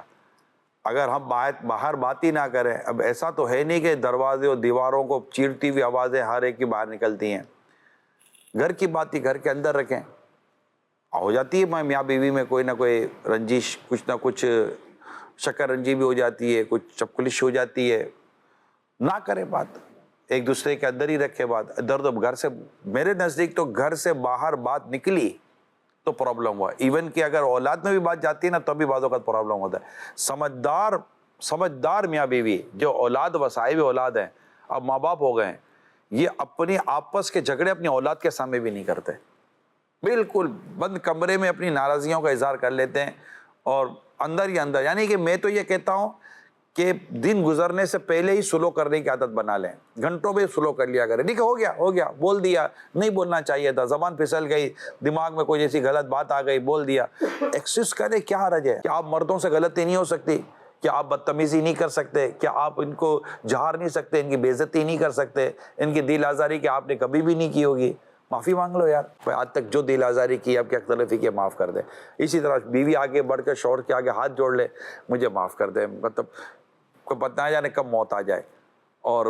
Speaker 3: اگر ہم باہر بات ہی نہ کریں، اب ایسا تو ہے نہیں کہ دروازے اور دیواروں کو چیرتی ہوئی آوازیں ہر ایک کی باہر نکلتی ہیں. گھر کی بات ہی گھر کے اندر رکھیں. ہو جاتی ہے میاں بیوی میں کوئی نہ کوئی رنجش، کچھ نہ کچھ شکر رنجی بھی ہو جاتی ہے، کچھ چپکلش ہو جاتی ہے. نہ کریں بات، ایک دوسرے کے اندر ہی رکھے بات. درد گھر سے، میرے نزدیک تو گھر سے باہر بات نکلی تو پرابلم ہوا. ایون کہ اگر اولاد میں بھی بات جاتی ہے نا تو بھی بعض اوقات پرابلم ہوتا ہے. سمجھدار میاں بیوی جو اولاد وصائب اولاد ہیں، اب ماں باپ ہو گئے ہیں، یہ اپنی آپس کے جھگڑے اپنی اولاد کے سامنے بھی نہیں کرتے. بالکل بند کمرے میں اپنی ناراضیوں کا اظہار کر لیتے ہیں اور اندر ہی اندر. یعنی کہ میں تو یہ کہتا ہوں کہ دن گزرنے سے پہلے ہی سلو کرنے کی عادت بنا لیں. گھنٹوں میں سلو کر لیا کریں. ٹھیک ہے، ہو گیا، بول دیا، نہیں بولنا چاہیے تھا، زبان پھسل گئی، دماغ میں کوئی جیسی غلط بات آ گئی، بول دیا. ایکسکیوز کرے، کیا حرج ہے؟ کیا آپ مردوں سے غلطی نہیں ہو سکتی؟ کیا آپ بدتمیزی نہیں کر سکتے؟ کیا آپ ان کو جھار نہیں سکتے؟ ان کی بے عزتی نہیں کر سکتے؟ ان کی دل آزاری کہ آپ نے کبھی بھی نہیں کی ہوگی؟ معافی مانگ لو یار. آج تک جو دل آزاری کی، آپ کی اختلافی کی، معاف کر دیں. اسی طرح بیوی آگے بڑھ کر شوہر کے آگے ہاتھ جوڑ لے، مجھے معاف کر دیں. مطلب کوئی پتہ نہ جانے کب موت آ جائے اور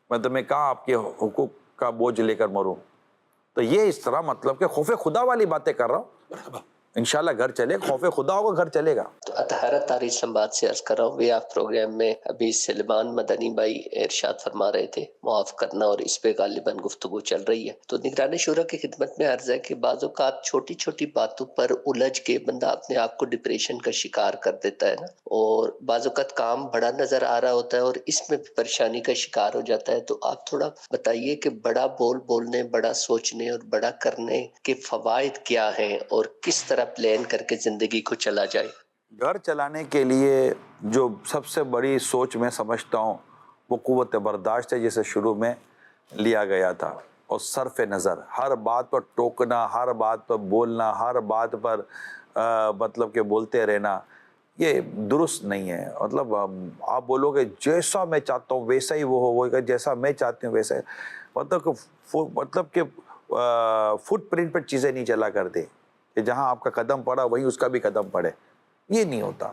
Speaker 3: مطلب میں کہاں آپ کے حقوق کا بوجھ لے کر مروں. تو یہ اس طرح مطلب کہ خوف خدا والی باتیں کر رہا ہوں. انشاءاللہ گھر چلے، خوف خدا ہوگا گھر چلے گا.
Speaker 5: تو اطہارہ طاری اسلام سے عرض کر رہا ہوں. بھی آپ پروگرام میں ابھی سلیمان مدنی بھائی ارشاد فرما رہے تھے معاف کرنا، اور اس پہ غالباً گفتگو چل رہی ہے. تو نگران شورا کی خدمت میں عرض ہے کہ بعض اوقات چھوٹی چھوٹی باتوں پر الجھ کے بندہ اپنے آپ کو ڈپریشن کا شکار کر دیتا ہے نا، اور بعض اوقات کام بڑا نظر آ رہا ہوتا ہے اور اس میں پریشانی کا شکار ہو جاتا ہے. تو آپ تھوڑا بتائیے کہ بڑا بولنے، بڑا سوچنے اور بڑا کرنے کے فوائد کیا ہیں اور کس طرح پلان کر کے زندگی کو چلا جائے.
Speaker 3: گھر چلانے کے لیے جو سب سے بڑی سوچ میں سمجھتا ہوں وہ قوت برداشت ہے، جسے شروع میں لیا گیا تھا. اور صرف نظر، ہر بات پر ٹوکنا، ہر بات پر بولنا، ہر بات پر مطلب کہ بولتے رہنا، یہ درست نہیں ہے. مطلب آپ بولو کہ جیسا میں چاہتا ہوں ویسا ہی وہ ہو، وہ جیسا میں چاہتی ہوں ویسا ہی. مطلب کہ فٹ پرنٹ پر چیزیں نہیں چلا کرتے کہ جہاں آپ کا قدم پڑا وہیں اس کا بھی قدم پڑے. یہ نہیں ہوتا.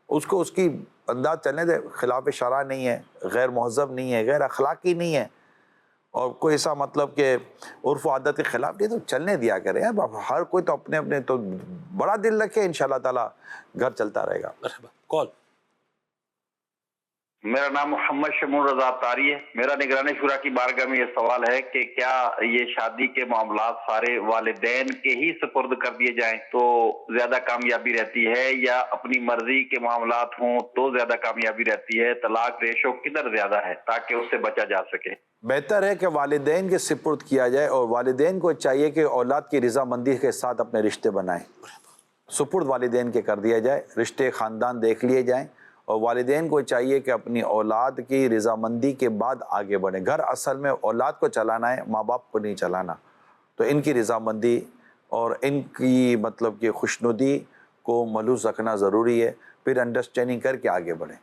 Speaker 3: اس کو اس کی انداز چلنے دے. خلاف شرع نہیں ہے، غیر مہذب نہیں ہے، غیر اخلاقی نہیں ہے، اور کوئی ایسا مطلب کہ عرف و عادت کے خلاف نہیں، تو چلنے دیا کرے. ہر کوئی تو اپنے تو بڑا دل رکھے، انشاءاللہ تعالی گھر چلتا رہے گا.
Speaker 2: مرحبا. کال.
Speaker 6: میرا نام محمد شمول رضا تاری ہے. میرا نگران شورا کی بارگاہ میں یہ سوال ہے کہ کیا یہ شادی کے معاملات سارے والدین کے ہی سپرد کر دیے جائیں تو زیادہ کامیابی رہتی ہے، یا اپنی مرضی کے معاملات ہوں تو زیادہ کامیابی رہتی ہے؟ طلاق ریشو کدھر زیادہ ہے تاکہ اس سے بچا جا سکے؟
Speaker 3: بہتر ہے کہ والدین کے سپرد کیا جائے، اور والدین کو چاہیے کہ اولاد کی رضامندی کے ساتھ اپنے رشتے بنائیں. سپرد والدین کے کر دیا جائے، رشتے خاندان دیکھ لیے جائیں، اور والدین کو چاہیے کہ اپنی اولاد کی رضامندی کے بعد آگے بڑھیں. گھر اصل میں اولاد کو چلانا ہے، ماں باپ کو نہیں چلانا. تو ان کی رضامندی اور ان کی مطلب کہ خوشنودی کو ملحوظ رکھنا ضروری ہے، پھر انڈرسٹینڈنگ کر کے آگے بڑھیں.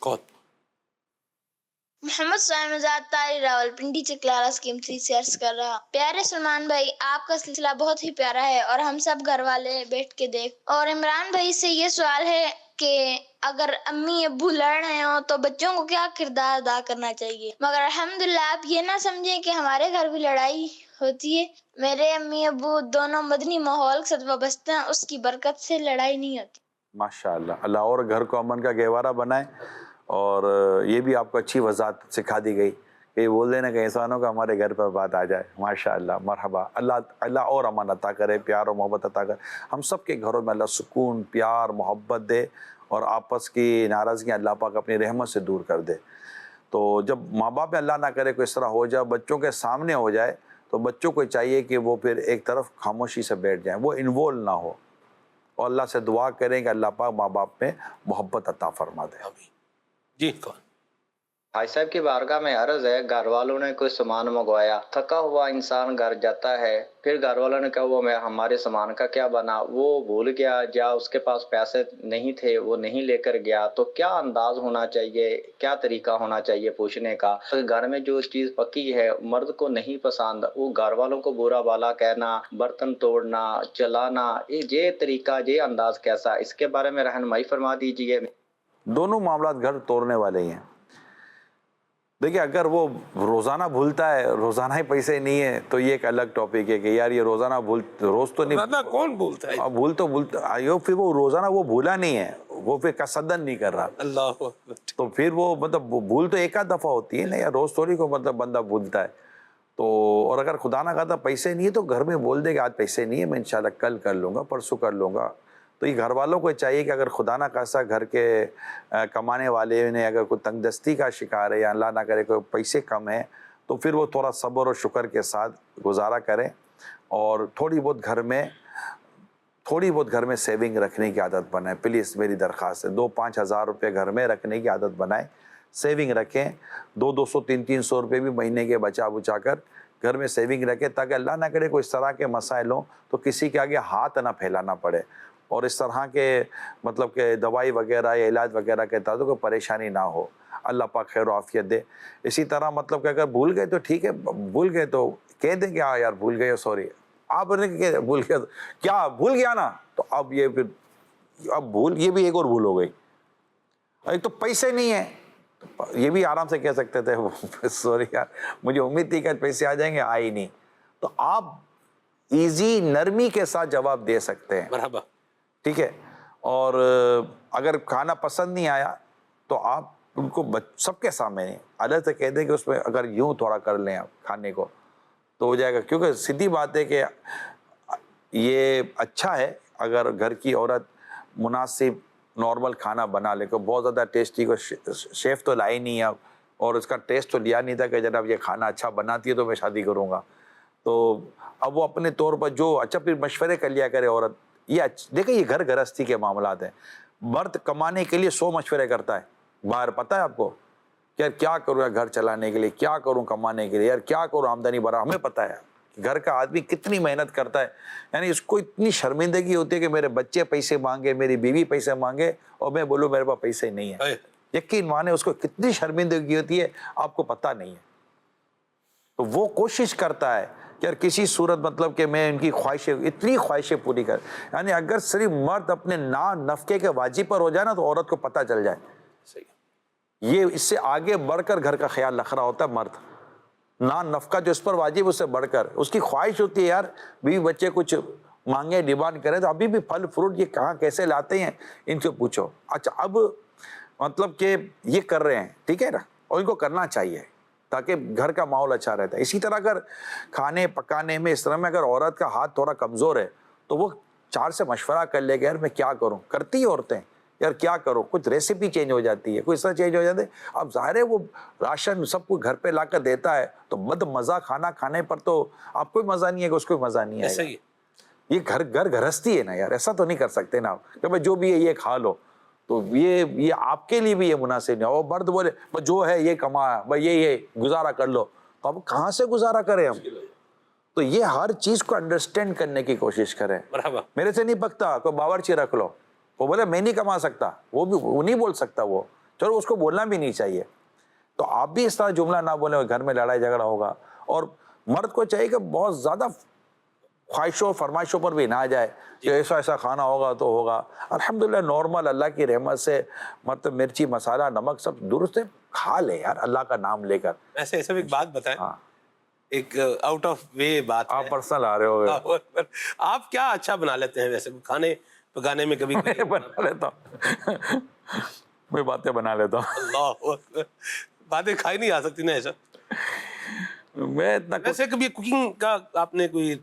Speaker 2: کون؟
Speaker 7: محمد سلیم آزاد طاری راولپنڈی چکلارا اسکیم 3 سے عرض کر رہا. پیارے سلمان بھائی، آپ کا سلسلہ بہت ہی پیارا ہے اور ہم سب گھر والے بیٹھ کے دیکھ. اور عمران بھائی سے یہ سوال ہے کہ اگر امی ابو لڑ رہے ہوں تو بچوں کو کیا کردار ادا کرنا چاہیے؟ مگر الحمدللہ آپ یہ نہ سمجھیں کہ ہمارے گھر بھی لڑائی ہوتی ہے. میرے امی ابو دونوں مدنی ماحول کے ساتھ وابستہ ہیں، اس کی برکت سے لڑائی نہیں ہوتی.
Speaker 3: ماشاءاللہ، اللہ اور گھر کو امن کا گہوارہ بنائے. اور یہ بھی آپ کو اچھی وضاحت سکھا دی گئی کہ یہ بول دینا کہ انسانوں کا ہمارے گھر پر بات آ جائے. ماشاءاللہ، مرحبا. اللہ اور امان عطا کرے، پیار اور محبت عطا کرے. ہم سب کے گھروں میں اللہ سکون، پیار، محبت دے، اور آپس کی ناراضگیاں اللہ پاک اپنی رحمت سے دور کر دے. تو جب ماں باپ اللہ نہ کرے کوئی اس طرح ہو جائے، بچوں کے سامنے ہو جائے، تو بچوں کو چاہیے کہ وہ پھر ایک طرف خاموشی سے بیٹھ جائیں، وہ انوالو نہ ہو، اور اللہ سے دعا کریں کہ اللہ پاک ماں باپ میں محبت عطا فرما دے.
Speaker 2: جی کون؟
Speaker 8: بھائی صاحب کی بارگاہ میں عرض ہے، گھر والوں نے کوئی سامان منگوایا، تھکا ہوا انسان گھر جاتا ہے، پھر گھر والوں نے کہا وہ ہمارے سامان کا کیا بنا، وہ بھول گیا یا اس کے پاس پیسے نہیں تھے وہ نہیں لے کر گیا، تو کیا انداز ہونا چاہیے، کیا طریقہ ہونا چاہیے پوچھنے کا؟ گھر میں جو چیز پکی ہے مرد کو نہیں پسند، وہ گھر والوں کو برا بالا کہنا، برتن توڑنا، چلانا، یہ طریقہ، یہ انداز کیسا؟ اس کے بارے میں رہنمائی فرما دیجیے.
Speaker 3: دونوں معاملات گھر توڑنے والے ہی ہیں. دیکھیں، اگر وہ روزانہ بھولتا ہے، روزانہ ہی پیسے نہیں ہے، تو یہ ایک الگ ٹاپک ہے کہ یار یہ روزانہ روز تو نہیں،
Speaker 2: کون بولتا ہے؟
Speaker 3: بھولتا پھر وہ روزانہ وہ بھولا نہیں ہے، وہ پھر قصدن نہیں کر رہا.
Speaker 2: اللہ،
Speaker 3: تو پھر وہ مطلب بھول تو ایک آدھ دفعہ ہوتی ہے نا، یا روز تھوڑی کو مطلب بندہ بھولتا ہے. تو اور اگر خدا نہ خواستہ پیسے نہیں ہے تو گھر میں بول دے کہ آج پیسے نہیں ہے، میں انشاءاللہ کل کر لوں گا، پرسوں کر لوں گا. تو یہ گھر والوں کو چاہیے کہ اگر خدا نہ خواستہ گھر کے کمانے والے نے اگر کوئی تنگ دستی کا شکار ہے، یا اللہ نہ کرے کوئی پیسے کم ہے، تو پھر وہ تھوڑا صبر اور شکر کے ساتھ گزارا کریں، اور تھوڑی بہت گھر میں سیونگ رکھنے کی عادت بنائیں. پلیز میری درخواست ہے، 2-5 ہزار روپے گھر میں رکھنے کی عادت بنائیں. سیونگ رکھیں، 200 300 روپے بھی مہینے کے بچا کر گھر میں سیونگ رکھیں، تاکہ اللہ نہ کرے کوئی اس طرح کے مسائل ہوں تو کسی کے آگے ہاتھ نہ پھیلانا پڑے، اور اس طرح کے مطلب کہ دوائی وغیرہ یا علاج وغیرہ کے تحت کوئی پریشانی نہ ہو. اللہ پاک خیر و عافیت دے. اسی طرح مطلب کہ اگر بھول گئے تو ٹھیک ہے، بھول گئے تو کہہ دیں کہ ہاں یار بھول گئے، سوری. آپ نے بھول گیا، کیا بھول گیا نا، تو اب یہ بھی ایک اور بھول ہو گئی. ایک تو پیسے نہیں ہیں، یہ بھی آرام سے کہہ سکتے تھے سوری یار مجھے امید تھی کہ پیسے آ جائیں گے، آئے نہیں. تو آپ ایزی نرمی کے ساتھ جواب دے سکتے ہیں.
Speaker 2: مرحبا.
Speaker 3: ٹھیک ہے. اور اگر کھانا پسند نہیں آیا تو آپ ان کو سب کے سامنے الگ سے کہہ دیں کہ اس میں اگر یوں تھوڑا کر لیں آپ کھانے کو تو ہو جائے گا. کیونکہ سیدھی بات ہے کہ یہ اچھا ہے اگر گھر کی عورت مناسب نارمل کھانا بنا لے. کو بہت زیادہ ٹیسٹی کو شیف تو لائی نہیں ہے اور اس کا ٹیسٹ تو لیا نہیں تھا کہ جناب یہ کھانا اچھا بناتی ہے تو میں شادی کروں گا. تو اب وہ اپنے طور پر جو اچھا پھر مشورے کر لیا کرے عورت. یہ دیکھیں یہ گھر گرہستی کے معاملات ہیں. مرد کمانے کے لیے 100 مشورے کرتا ہے باہر، پتہ ہے آپ کو کہ یار کیا کروں گھر چلانے کے لیے، کیا کروں کمانے کے لیے، یار کیا کروں آمدنی بڑھا. ہمیں پتہ ہے کہ گھر کا آدمی کتنی محنت کرتا ہے. یعنی اس کو اتنی شرمندگی ہوتی ہے کہ میرے بچے پیسے مانگے، میری بیوی پیسے مانگے اور میں بولوں میرے پاس پیسے نہیں ہیں. یقین مانے اس کو کتنی شرمندگی ہوتی ہے، آپ کو پتہ نہیں ہے. تو وہ کوشش کرتا ہے کہ یار کسی صورت مطلب کہ میں ان کی خواہشیں، اتنی خواہشیں پوری کر. یعنی اگر صرف مرد اپنے نفقے کے واجب پر ہو جائے نا تو عورت کو پتہ چل جائے. یہ اس سے آگے بڑھ کر گھر کا خیال رکھ رہا ہوتا ہے مرد. نفقہ جو اس پر واجب اس سے بڑھ کر اس کی خواہش ہوتی ہے یار بیوی بچے کچھ مانگے ڈیمانڈ کرے تو ابھی بھی پھل فروٹ یہ کہاں کیسے لاتے ہیں ان سے پوچھو. اچھا اب مطلب کہ یہ کر رہے ہیں, ٹھیک ہے نا, اور ان کو کرنا چاہیے تاکہ گھر کا ماحول اچھا رہتا ہے. اسی طرح اگر کھانے پکانے میں اس طرح میں اگر عورت کا ہاتھ تھوڑا کمزور ہے تو وہ 4 سے مشورہ کر لے گا, یار میں کیا کروں, کرتی ہیں عورتیں, یار کیا کروں, کچھ ریسیپی چینج ہو جاتی ہے, کوئی اس طرح چینج ہو جاتے. اب ظاہر ہے وہ راشن سب کو گھر پہ لا کر دیتا ہے تو بد مزہ کھانا کھانے پر تو آپ کو بھی مزہ نہیں ہے گا, اس کو بھی مزہ نہیں ہے. یہ گھر گھرستی ہے نا یار, ایسا تو نہیں کر سکتے نا کہ بھائی جو بھی ہے یہ کھا لو, تو یہ آپ کے لیے بھی یہ مناسب نہیں. اور مرد بولے جو ہے یہ کما, بھائی یہ گزارا کر لو, تو اب کہاں سے گزارا کریں ہم؟ تو یہ ہر چیز کو انڈرسٹینڈ کرنے کی کوشش کریں. میرے سے نہیں پکتا, کوئی باورچی رکھ لو, وہ بولے میں نہیں کما سکتا, وہ نہیں بول سکتا, وہ چلو اس کو بولنا بھی نہیں چاہیے. تو آپ بھی اس طرح جملہ نہ بولیں, گھر میں لڑائی جھگڑا ہوگا. اور مرد کو چاہیے کہ بہت زیادہ خواہشوں فرمائشوں پر بھی نہ جائے کہ ایسا کھانا ہوگا تو ہوگا. الحمدللہ نارمل اللہ کی رحمت سے مطلب مرچی مسالہ نمک سب درست ہے, کھا لے یار اللہ کا نام لے کر.
Speaker 2: ایسے ایک بات بتائیں, ایک آؤٹ آف وے بات,
Speaker 3: آپ پرسنل آ رہے ہو,
Speaker 2: آپ کیا اچھا بنا لیتے ہیں ویسے کھانے پکانے میں؟ کبھی
Speaker 3: بنا لیتا ہوں, میں باتیں بنا لیتا ہوں.
Speaker 2: اللہ, باتیں کھائی نہیں آ سکتی نا ایسا.
Speaker 3: میں اتنا
Speaker 2: ویسے کبھی کوکنگ کا آپ نے کوئی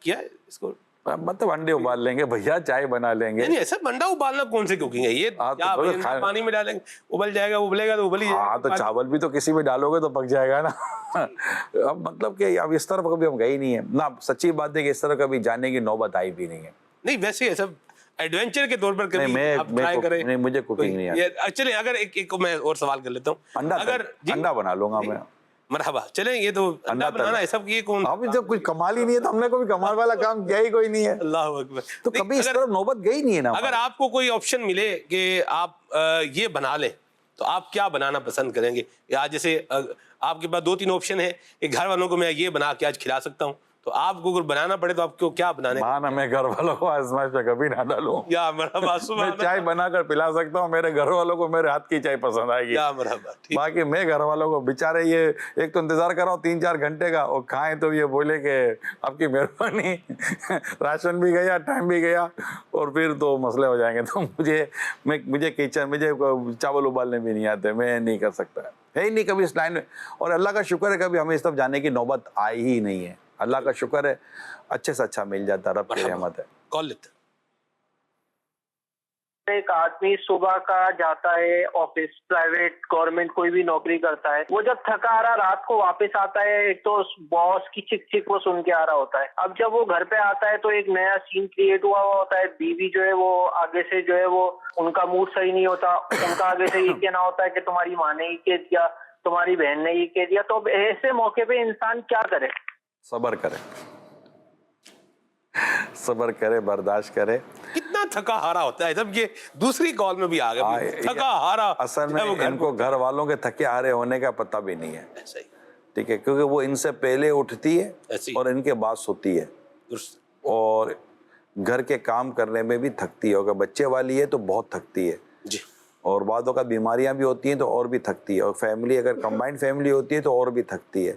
Speaker 2: کیا ہے اس کو؟
Speaker 3: مطلب انڈے ابال لیں گے بھیا, چائے بنا لیں گے.
Speaker 2: نہیں ایسا انڈا ابالنا کون سی کوکنگ ہے یہ؟ پانی میں ڈالیں گے, ابل جائے گا, ابلے گا تو ابل ہی جائے گا.
Speaker 3: ہاں تو چاول بھی تو کسی میں ڈالو گے تو پک جائے گا نا. اب مطلب کہ اب اس طرف کبھی ہم گئے ہی نہیں ہیں نا. سچی بات ہے کہ اس طرح کبھی جانے کی نوبت آئی بھی نہیں ہے.
Speaker 2: نہیں ویسے ایسا ایڈونچر کے طور پر کبھی آپ ٹرائی کریں؟
Speaker 3: نہیں مجھے کوکنگ نہیں آتی.
Speaker 2: چلیں اگر ایک میں اور سوال کر لیتا ہوں, اگر
Speaker 3: انڈا بنا لوں گا میں.
Speaker 2: مرحبا, چلیں یہ تو انڈا بنانا ہے سب کی کون,
Speaker 3: ابھی جب کچھ کمال ہی نہیں ہے تو ہم نے کوئی کمال والا کام کیا ہی کوئی نہیں ہے.
Speaker 2: اللہ اکبر.
Speaker 3: تو کبھی اس طرف نوبت گئی نہیں ہے نا.
Speaker 2: اگر آپ کو کوئی آپشن ملے کہ آپ یہ بنا لیں تو آپ کیا بنانا پسند کریں گے؟ یا جیسے آپ کے پاس 2-3 آپشن ہے کہ گھر والوں کو میں یہ بنا کے آج کھلا سکتا ہوں, تو آپ کو اگر بنانا پڑے تو آپ کو کیا بنانے؟
Speaker 3: مانا میں گھر والوں کو آزمائش میں کبھی نہ ڈالوں.
Speaker 2: یا مرحبا,
Speaker 3: میں چائے بنا کر پلا سکتا ہوں, میرے گھر والوں کو میرے ہاتھ کی چائے پسند آئے گی.
Speaker 2: یا مرحبا.
Speaker 3: باقی میں گھر والوں کو بےچارے یہ ایک تو انتظار کر رہا ہوں 3-4 گھنٹے کا, اور کھائیں تو یہ بولے کہ آپ کی مہربانی, راشن بھی گیا, ٹائم بھی گیا, اور پھر تو مسئلے ہو جائیں گے. تو مجھے کچن مجھے چاول ابالنے بھی نہیں آتے, میں نہیں کر سکتا ہے ہی نہیں کبھی اس لائن میں. اور اللہ کا شکر ہے کبھی ہمیں اس طرف جانے کی نوبت آئی ہی نہیں ہے. اللہ کا شکر ہے اچھے سے اچھا مل جاتا, رب کی رحمت ہے.
Speaker 2: کال لیتے.
Speaker 9: ایک آدمی صبح کا جاتا ہے آفس, پرائیویٹ گورنمنٹ کوئی بھی نوکری کرتا ہے, وہ جب تھکا آ رہا رات کو واپس آتا ہے, ایک تو باس کی چک چک وہ سن کے آ رہا ہوتا ہے. اب جب وہ گھر پہ آتا ہے تو ایک نیا سین کریٹ ہوا ہوتا ہے. بیوی جو ہے وہ آگے سے جو ہے وہ ان کا موڈ صحیح نہیں ہوتا, ان کا آگے سے یہ کہنا ہوتا ہے کہ تمہاری ماں نے یہ کہہ دیا, تمہاری بہن نے یہ کہہ دیا. تو اب ایسے موقع پہ انسان کیا کرے؟
Speaker 3: صبر کرے, برداشت کرے.
Speaker 2: کتنا تھکا ہارا ہوتا ہے جب یہ دوسری کال میں بھی آ گیا, تھکا ہارا.
Speaker 3: اصل میں ان کو گھر والوں کے تھکے ہارے ہونے کا پتہ بھی نہیں ہے, ٹھیک ہے, کیونکہ وہ ان سے پہلے اٹھتی ہے اور ان کے بعد سوتی ہے, اور گھر کے کام کرنے میں بھی تھکتی ہے. اگر بچے والی ہے تو بہت تھکتی ہے, اور بعض اوقات بیماریاں بھی ہوتی ہیں تو اور بھی تھکتی ہے, اور فیملی اگر کمبائنڈ فیملی ہوتی ہے تو اور بھی تھکتی ہے,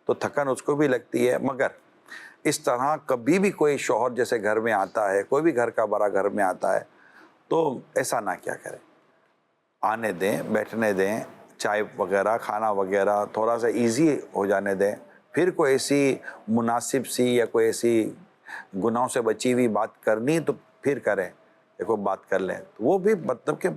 Speaker 3: تو تھکن اس کو بھی لگتی ہے. مگر اس طرح کبھی بھی کوئی شوہر جیسے گھر میں آتا ہے, کوئی بھی گھر کا بڑا گھر میں آتا ہے, تو ایسا نہ کیا کرے, آنے دیں, بیٹھنے دیں, چائے وغیرہ کھانا وغیرہ تھوڑا سا ایزی ہو جانے دیں. پھر کوئی ایسی مناسب سی یا کوئی ایسی گناہوں سے بچی ہوئی بات کرنی تو پھر کریں, دیکھو بات کر لیں. وہ بھی مطلب کہ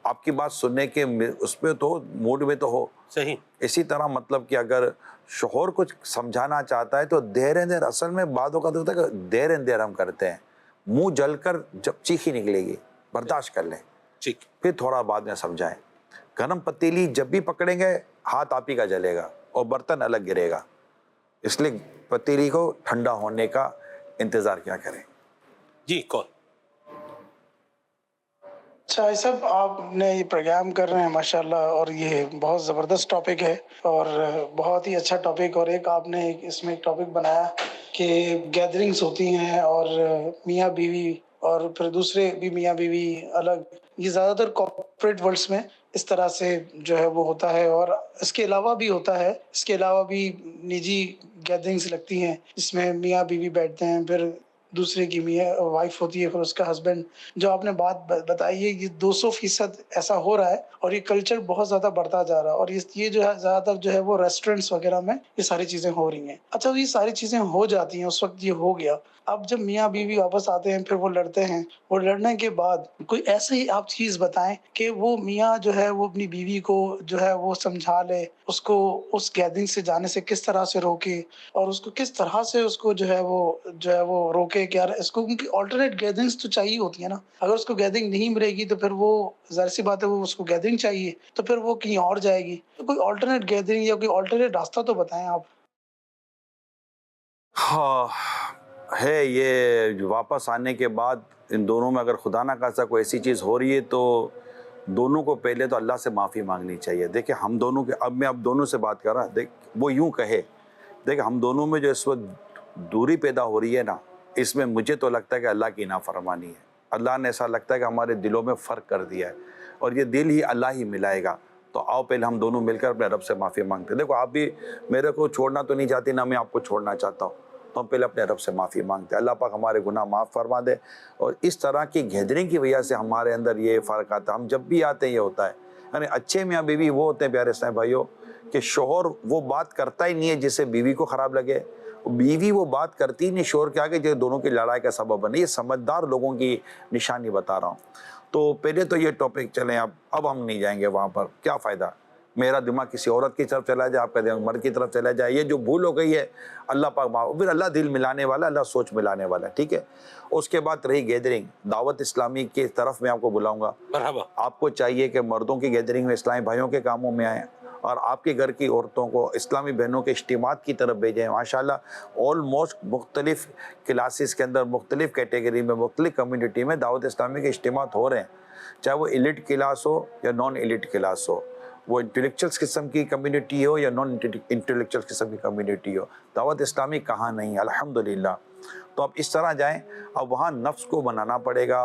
Speaker 3: آپ کی بات سننے کے اس پہ تو موڈ میں تو ہو.
Speaker 2: صحیح.
Speaker 3: اسی طرح مطلب کہ اگر شوہر کچھ سمجھانا چاہتا ہے تو دیر اینڈ دیر, اصل میں باتوں کا تو ہوتا ہے کہ دیر اینڈ دیر ہم کرتے ہیں. منہ جل کر جب چیخ ہی نکلے گی, برداشت کر لیں, پھر تھوڑا بعد میں سمجھائیں. گرم پتیلی جب بھی پکڑیں گے ہاتھ آپ ہی کا جلے گا اور برتن الگ گرے گا, اس لیے پتیلی کو ٹھنڈا ہونے کا انتظار کیا کریں.
Speaker 2: جی کال.
Speaker 10: اچھا صاحب, آپ نے یہ پروگرام کر رہے ہیں ماشاءاللہ, اور یہ بہت زبردست ٹاپک ہے اور بہت ہی اچھا ٹاپک. اور ایک آپ نے اس میں ایک ٹاپک بنایا کہ گیدرنگز ہوتی ہیں اور میاں بیوی اور پھر دوسرے بھی میاں بیوی الگ, یہ زیادہ تر کارپوریٹ ورلڈس میں اس طرح سے جو ہے وہ ہوتا ہے. اور اس کے علاوہ بھی ہوتا ہے, اس کے علاوہ بھی نجی گیدرنگز لگتی ہیں جس میں میاں بیوی بیٹھتے ہیں, پھر دوسرے کی میاں وائف ہوتی ہے، پھر اس کا ہسبینڈ. جو آپ نے بات بتائی ہے، یہ 200% ایسا ہو رہا ہے اور یہ کلچر بہت زیادہ بڑھتا جا رہا ہے. اور یہ جو ہے زیادہ تر جو ہے وہ ریسٹورینٹس وغیرہ میں یہ ساری چیزیں ہو رہی ہیں. اچھا، یہ ساری چیزیں ہو جاتی ہیں، اس وقت یہ ہو گیا. اب جب میاں بیوی واپس آتے ہیں، پھر وہ لڑتے ہیں، اور لڑنے کے بعد کوئی ایسے ہی آپ چیز بتائیں کہ وہ میاں جو ہے وہ اپنی بیوی کو جو ہے وہ سمجھا لے، اس کو اس گیدرنگ سے جانے سے کس طرح سے روکے، اور اس کو کس طرح سے اس کو جو ہے وہ روکے کہ یار اس کو، کیونکہ آلٹرنیٹ گیدرنگز تو چاہیے ہوتی ہیں نا. اگر اس کو گیدرنگ نہیں ملے گی تو پھر وہ ظاہر سی بات ہے، وہ اس کو گیدرنگ چاہیے تو پھر وہ کہیں اور جائے گی. تو کوئی آلٹرنیٹ گیدرنگ یا کوئی آلٹرنیٹ راستہ تو بتائیں آپ.
Speaker 3: ہاں ہے، یہ واپس آنے کے بعد ان دونوں میں اگر خدا نہ خاصہ کوئی ایسی چیز ہو رہی ہے تو دونوں کو پہلے تو اللہ سے معافی مانگنی چاہیے. دیکھیں ہم دونوں کے، اب میں اب دونوں سے بات کر رہا ہوں، وہ یوں کہے، دیکھیں ہم دونوں میں جو اس وقت دوری پیدا ہو رہی ہے نا، اس میں مجھے تو لگتا ہے کہ اللہ کی نافرمانی ہے. اللہ نے ایسا لگتا ہے کہ ہمارے دلوں میں فرق کر دیا ہے، اور یہ دل ہی اللہ ہی ملائے گا. تو آؤ پہلے ہم دونوں مل کر اپنے رب سے معافی مانگتے ہیں. دیکھو آپ بھی میرے کو چھوڑنا تو نہیں چاہتی، نہ میں آپ کو چھوڑنا چاہتا ہوں، تو ہم پہلے اپنے رب سے معافی مانگتے ہیں. اللہ پاک ہمارے گناہ معاف فرما دے. اور اس طرح کی گیدرنگ کی وجہ سے ہمارے اندر یہ فرق آتا ہے. ہم جب بھی آتے ہیں یہ ہوتا ہے، یعنی اچھے میاں بیوی وہ ہوتے ہیں پیارے اسلام بھائیوں کہ شوہر وہ بات کرتا ہی نہیں ہے جس سے بیوی کو خراب لگے، بیوی وہ بات کرتی ہی نہیں شوہر کے آگے جو دونوں کی لڑائی کا سبب بنے. یہ سمجھدار لوگوں کی نشانی بتا رہا ہوں. تو پہلے تو یہ ٹاپک چلیں، اب ہم نہیں جائیں گے وہاں پر. کیا فائدہ میرا دماغ کسی عورت کی طرف چلا جائے، آپ کا دماغ مرد کی طرف چلا جائے. یہ جو بھول ہو گئی ہے اللہ پاک معاف، پھر اللہ دل ملانے والا، اللہ سوچ ملانے والا. ٹھیک ہے. اس کے بعد رہی گیدرنگ، دعوت اسلامی کی طرف میں آپ کو بلاؤں گا.
Speaker 2: مرحبا.
Speaker 3: آپ کو چاہیے کہ مردوں کی گیدرنگ میں اسلامی بھائیوں کے کاموں میں آئیں، اور آپ کے گھر کی عورتوں کو اسلامی بہنوں کے اجتماعات کی طرف بھیجیں. ماشاءاللہ آلموسٹ مختلف کلاسز کے اندر، مختلف کیٹیگری میں، مختلف کمیونٹی میں دعوت اسلامی کے اجتماعات ہو رہے ہیں، چاہے وہ ایلیٹ کلاس ہو یا نان ایلیٹ کلاس ہو، وہ انٹلیکچوئلس قسم کی کمیونٹی ہو یا نان انٹلیکچوئل قسم کی کمیونٹی ہو. دعوت اسلامی کہاں نہیں، الحمدللہ. تو اب اس طرح جائیں. اب وہاں نفس کو بنانا پڑے گا،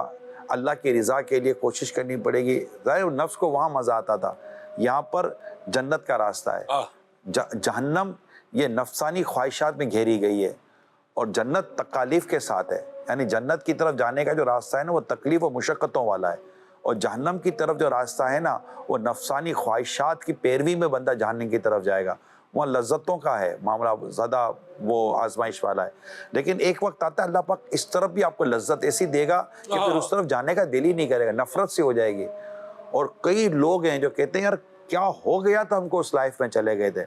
Speaker 3: اللہ کی رضا کے لیے کوشش کرنی پڑے گی. ظاہر نفس کو وہاں مزہ آتا تھا، یہاں پر جنت کا راستہ ہے. جہنم یہ نفسانی خواہشات میں گھیری گئی ہے، اور جنت تکالیف کے ساتھ ہے. یعنی جنت کی طرف جانے کا جو راستہ ہے نا وہ تکلیف و مشقتوں والا ہے، اور جہنم کی طرف جو راستہ ہے نا وہ نفسانی خواہشات کی پیروی میں بندہ جہنم کی طرف جائے گا. وہاں لذتوں کا ہے معاملہ، زیادہ وہ آزمائش والا ہے. لیکن ایک وقت آتا ہے اللہ پاک اس طرف بھی آپ کو لذت ایسی دے گا کہ پھر اس طرف جانے کا دل ہی نہیں کرے گا، نفرت سے ہو جائے گی. اور کئی لوگ ہیں جو کہتے ہیں یار کیا ہو گیا تھا ہم کو اس لائف میں چلے گئے تھے.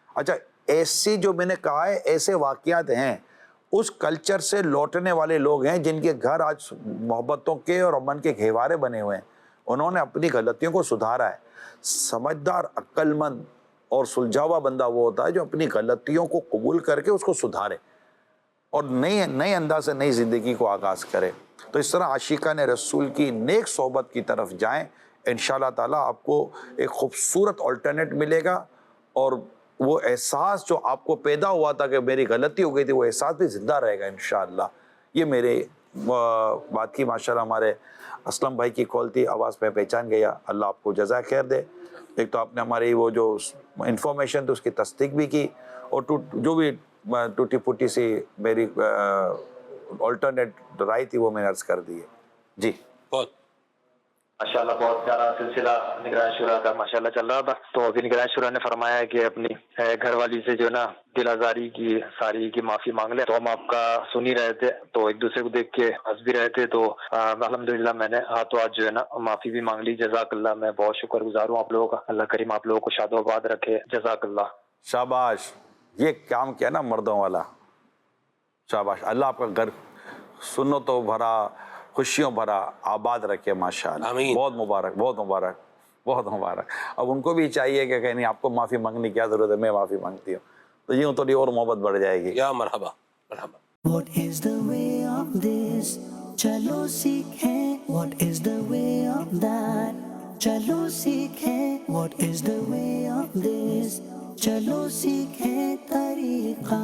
Speaker 3: اچھا ایسی جو میں نے کہا ہے ایسے واقعات ہیں، اس کلچر سے لوٹنے والے لوگ ہیں جن کے گھر آج محبتوں کے اور امن کے گہوارے بنے ہوئے ہیں. انہوں نے اپنی غلطیوں کو سدھارا ہے. سمجھدار، عقل مند اور سلجھا ہوا بندہ وہ ہوتا ہے جو اپنی غلطیوں کو قبول کر کے اس کو سدھارے اور نئے انداز سے نئی زندگی کو آغاز کرے. تو اس طرح عاشقان رسول کی نیک صحبت کی طرف جائیں، انشاءاللہ تعالیٰ آپ کو ایک خوبصورت آلٹرنیٹ ملے گا، اور وہ احساس جو آپ کو پیدا ہوا تھا کہ میری غلطی ہو گئی تھی وہ احساس بھی زندہ رہے گا انشاءاللہ. یہ میرے بات کی ماشاءاللہ ہمارے اسلم بھائی کی کال تھی، آواز میں پہچان گیا. اللہ آپ کو جزائے خیر دے. ایک تو آپ نے ہماری وہ جو انفارمیشن تھی اس کی تصدیق بھی کی، اور جو بھی ٹوٹی پھوٹی سی میری آلٹرنیٹ رائے تھی وہ میں نے عرض کر دی ہے. جی
Speaker 2: بہت
Speaker 11: ماشاءاللہ بہت پیارا سلسلہ نگران شورا کا ماشاءاللہ چل رہا تھا. تو ابھی نگران شورا نے فرمایا کہ اپنی گھر والی سے جو نا دل آزاری کی ساری کی معافی مانگ لے. تو ہم آپ کا سن ہی رہے تھے تو ایک دوسرے کو دیکھ کے ہنس بھی رہے تھے. تو الحمدللہ میں نے ہاتھوں ہاتھ جو ہے نا معافی بھی مانگ لی. جزاک اللہ. میں بہت شکر گزار ہوں آپ لوگوں کا. اللہ کریم آپ لوگوں کو شاد و آباد رکھے. جزاک اللہ.
Speaker 3: شاباش. یہ کام کیا نا مردوں والا، شاباش. اللہ آپ کا گھر سنتوں بھرا، خوشیوں بھرا آباد رکھے ماشاءاللہ. بہت مبارک، بہت مبارک، بہت مبارک. اب ان کو بھی چاہیے کہ کہیں نہیں آپ کو معافی مانگنے کی کیا ضرورت ہے، میں معافی مانگتی ہوں. تو یوں تھوڑی اور محبت بڑھ جائے گی.
Speaker 2: یا مرحبا مرحبا.
Speaker 1: What is the way of this? چلو سیکھیں. What is the way of that? چلو سیکھیں. What is the way of this? چلو سیکھیں طریقہ